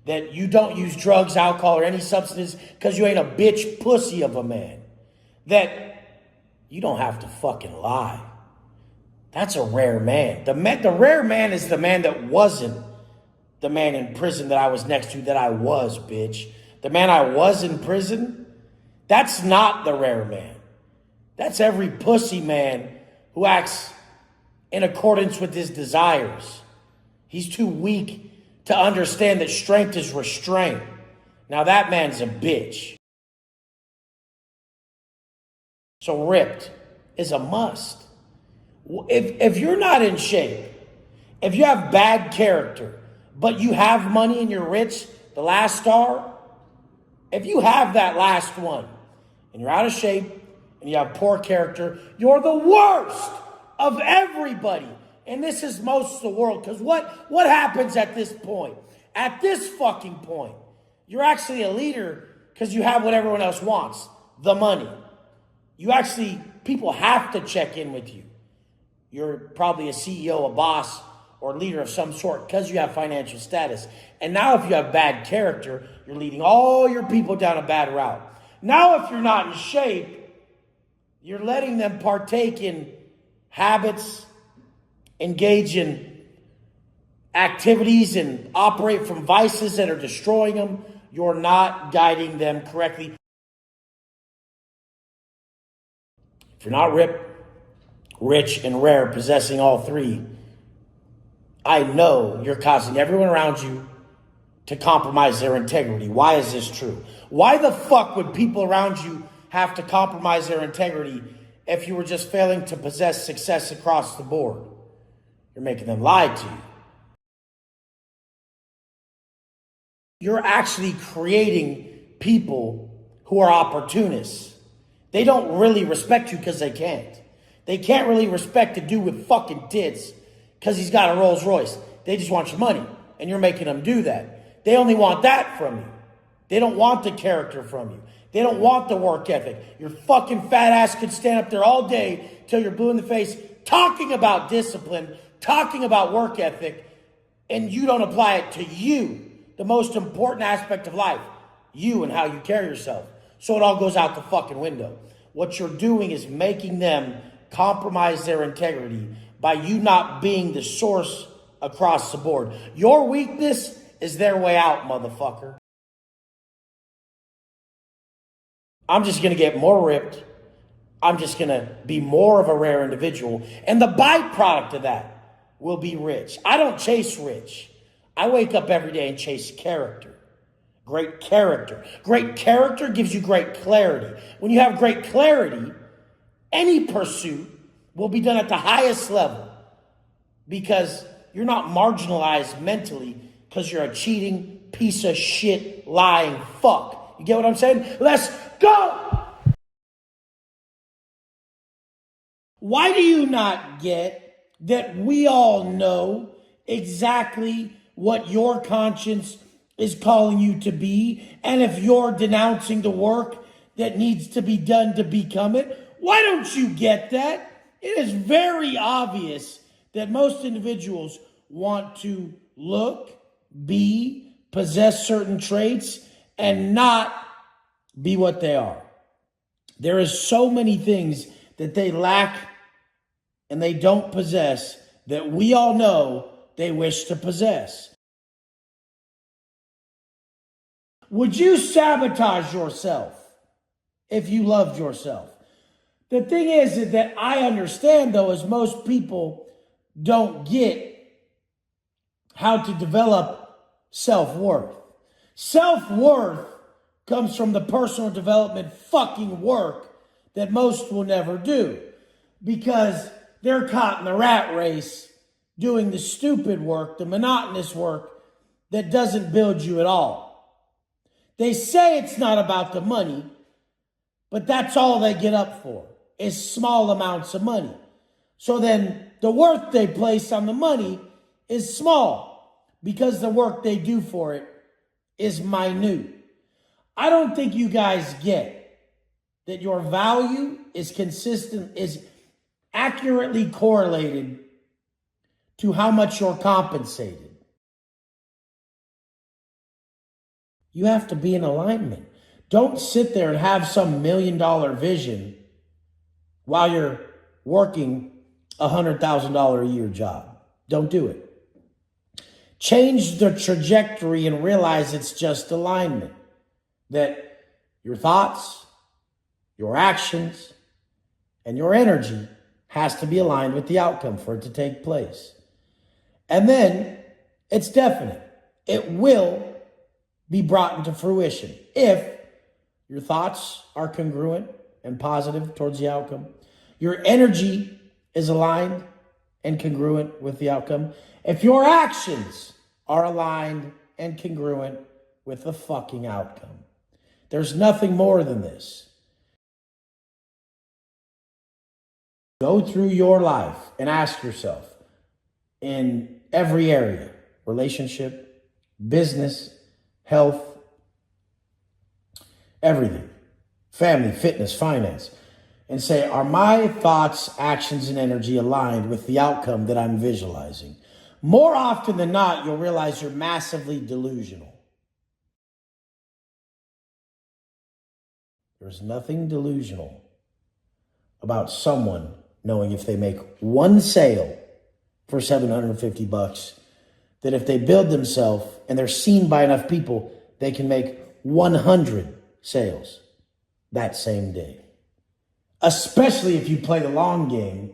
that you don't use drugs, alcohol, or any substances because you ain't a bitch pussy of a man, that you don't have to fucking lie. That's a rare man. The rare man is the man that wasn't the man in prison that I was next to that I was, bitch. The man I was in prison, that's not the rare man. That's every pussy man who acts in accordance with his desires. He's too weak to understand that strength is restraint. Now that man's a bitch. So ripped is a must. If you're not in shape, if you have bad character, but you have money and you're rich, the last star, if you have that last one and you're out of shape and you have poor character, you're the worst of everybody. And this is most of the world, because what happens at this point? At this fucking point, you're actually a leader because you have what everyone else wants, the money. People have to check in with you. You're probably a CEO, a boss, or leader of some sort because you have financial status. And now if you have bad character, you're leading all your people down a bad route. Now if you're not in shape, you're letting them partake in habits, engage in activities, and operate from vices that are destroying them. You're not guiding them correctly. If you're not ripped, rich, and rare, possessing all three, I know you're causing everyone around you to compromise their integrity. Why is this true? Why the fuck would people around you have to compromise their integrity if you were just failing to possess success across the board? You're making them lie to you. You're actually creating people who are opportunists. They don't really respect you because they can't. They can't really respect a dude with fucking tits because he's got a Rolls Royce. They just want your money, and you're making them do that. They only want that from you. They don't want the character from you. They don't want the work ethic. Your fucking fat ass could stand up there all day till you're blue in the face talking about discipline, talking about work ethic, and you don't apply it to you, the most important aspect of life, you and how you carry yourself. So it all goes out the fucking window. What you're doing is making them compromise their integrity by you not being the source across the board. Your weakness is their way out, motherfucker. I'm just going to get more ripped. I'm just going to be more of a rare individual. And the byproduct of that will be rich. I don't chase rich. I wake up every day and chase character. Great character. Great character gives you great clarity. When you have great clarity, any pursuit will be done at the highest level because you're not marginalized mentally because you're a cheating, piece of shit, lying fuck. You get what I'm saying? Let's go! Why do you not get that we all know exactly what your conscience is calling you to be, and if you're denouncing the work that needs to be done to become it? Why don't you get that? It is very obvious that most individuals want to look, be, possess certain traits, and not be what they are. There is so many things that they lack and they don't possess that we all know they wish to possess. Would you sabotage yourself if you loved yourself? The thing is that I understand, though, is most people don't get how to develop self-worth. Self-worth comes from the personal development fucking work that most will never do because they're caught in the rat race doing the stupid work, the monotonous work that doesn't build you at all. They say it's not about the money, but that's all they get up for, is small amounts of money. So then the worth they place on the money is small because the work they do for it is minute. I don't think you guys get that your value is consistent, is accurately correlated to how much you're compensated. You have to be in alignment. Don't sit there and have some $1 million vision while you're working a $100,000 a year job. Don't do it. Change the trajectory and realize it's just alignment. That your thoughts, your actions, and your energy has to be aligned with the outcome for it to take place. And then it's definite. It will be brought into fruition if your thoughts are congruent and positive towards the outcome, your energy is aligned and congruent with the outcome, if your actions are aligned and congruent with the fucking outcome. There's nothing more than this. Go through your life and ask yourself in every area, relationship, business, health, everything, family, fitness, finance. and say, are my thoughts, actions, and energy aligned with the outcome that I'm visualizing? More often than not, you'll realize you're massively delusional. There's nothing delusional about someone knowing if they make one sale for $750, that if they build themselves and they're seen by enough people, they can make 100 sales that same day. Especially if you play the long game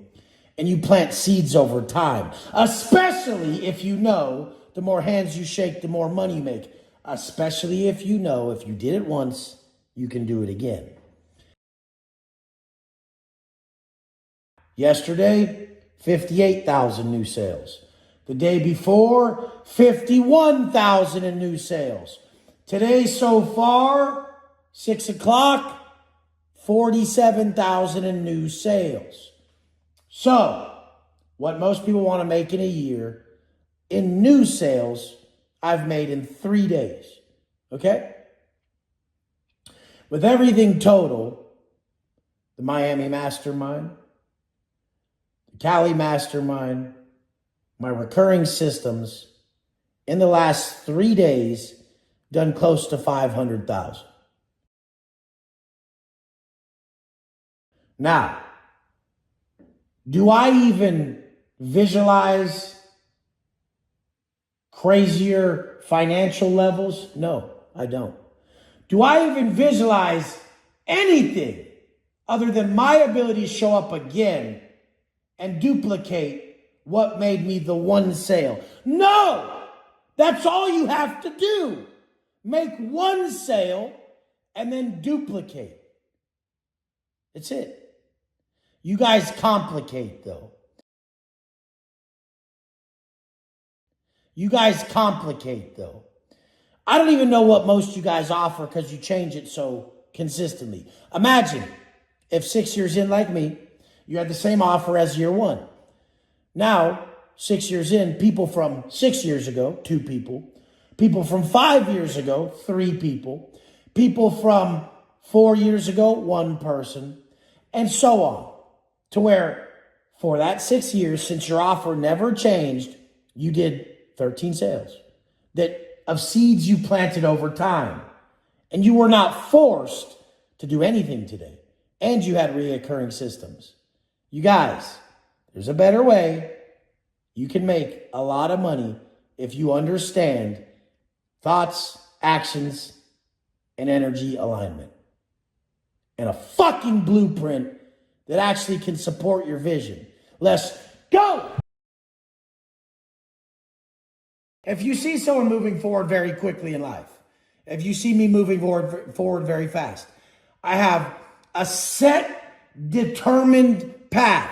and you plant seeds over time. Especially if you know the more hands you shake, the more money you make. Especially if you know if you did it once, you can do it again. Yesterday, 58,000 new sales. The day before, 51,000 in new sales. Today so far, 6 o'clock, 47,000 in new sales. So, what most people want to make in a year, in new sales, I've made in 3 days. Okay? With everything total, the Miami Mastermind, the Cali Mastermind, my recurring systems, in the last 3 days, done close to 500,000. Now, do I even visualize crazier financial levels? No, I don't. Do I even visualize anything other than my ability to show up again and duplicate what made me the one sale? No! That's all you have to do. Make one sale and then duplicate. That's it. You guys complicate, though. You guys complicate, though. I don't even know what most of you guys offer because you change it so consistently. Imagine if 6 years in, like me, you had the same offer as year one. Now, 6 years in, people from 6 years ago, 2 people. People from 5 years ago, 3 people. People from 4 years ago, 1 person. And so on. To where, for that 6 years, since your offer never changed, you did 13 sales. That of seeds you planted over time. And you were not forced to do anything today. And you had reoccurring systems. You guys, there's a better way. You can make a lot of money if you understand thoughts, actions, and energy alignment. And a fucking blueprint that actually can support your vision. Let's go! If you see someone moving forward very quickly in life, if you see me moving forward very fast, I have a set, determined path.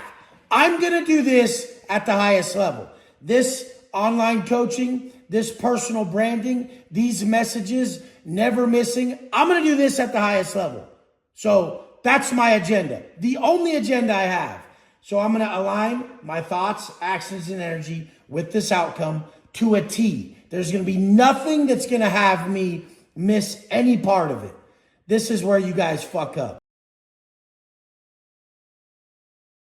I'm going to do this at the highest level. This online coaching, this personal branding, these messages, never missing. I'm going to do this at the highest level. So that's my agenda. The only agenda I have. So I'm going to align my thoughts, actions, and energy with this outcome to a T. There's going to be nothing that's going to have me miss any part of it. This is where you guys fuck up.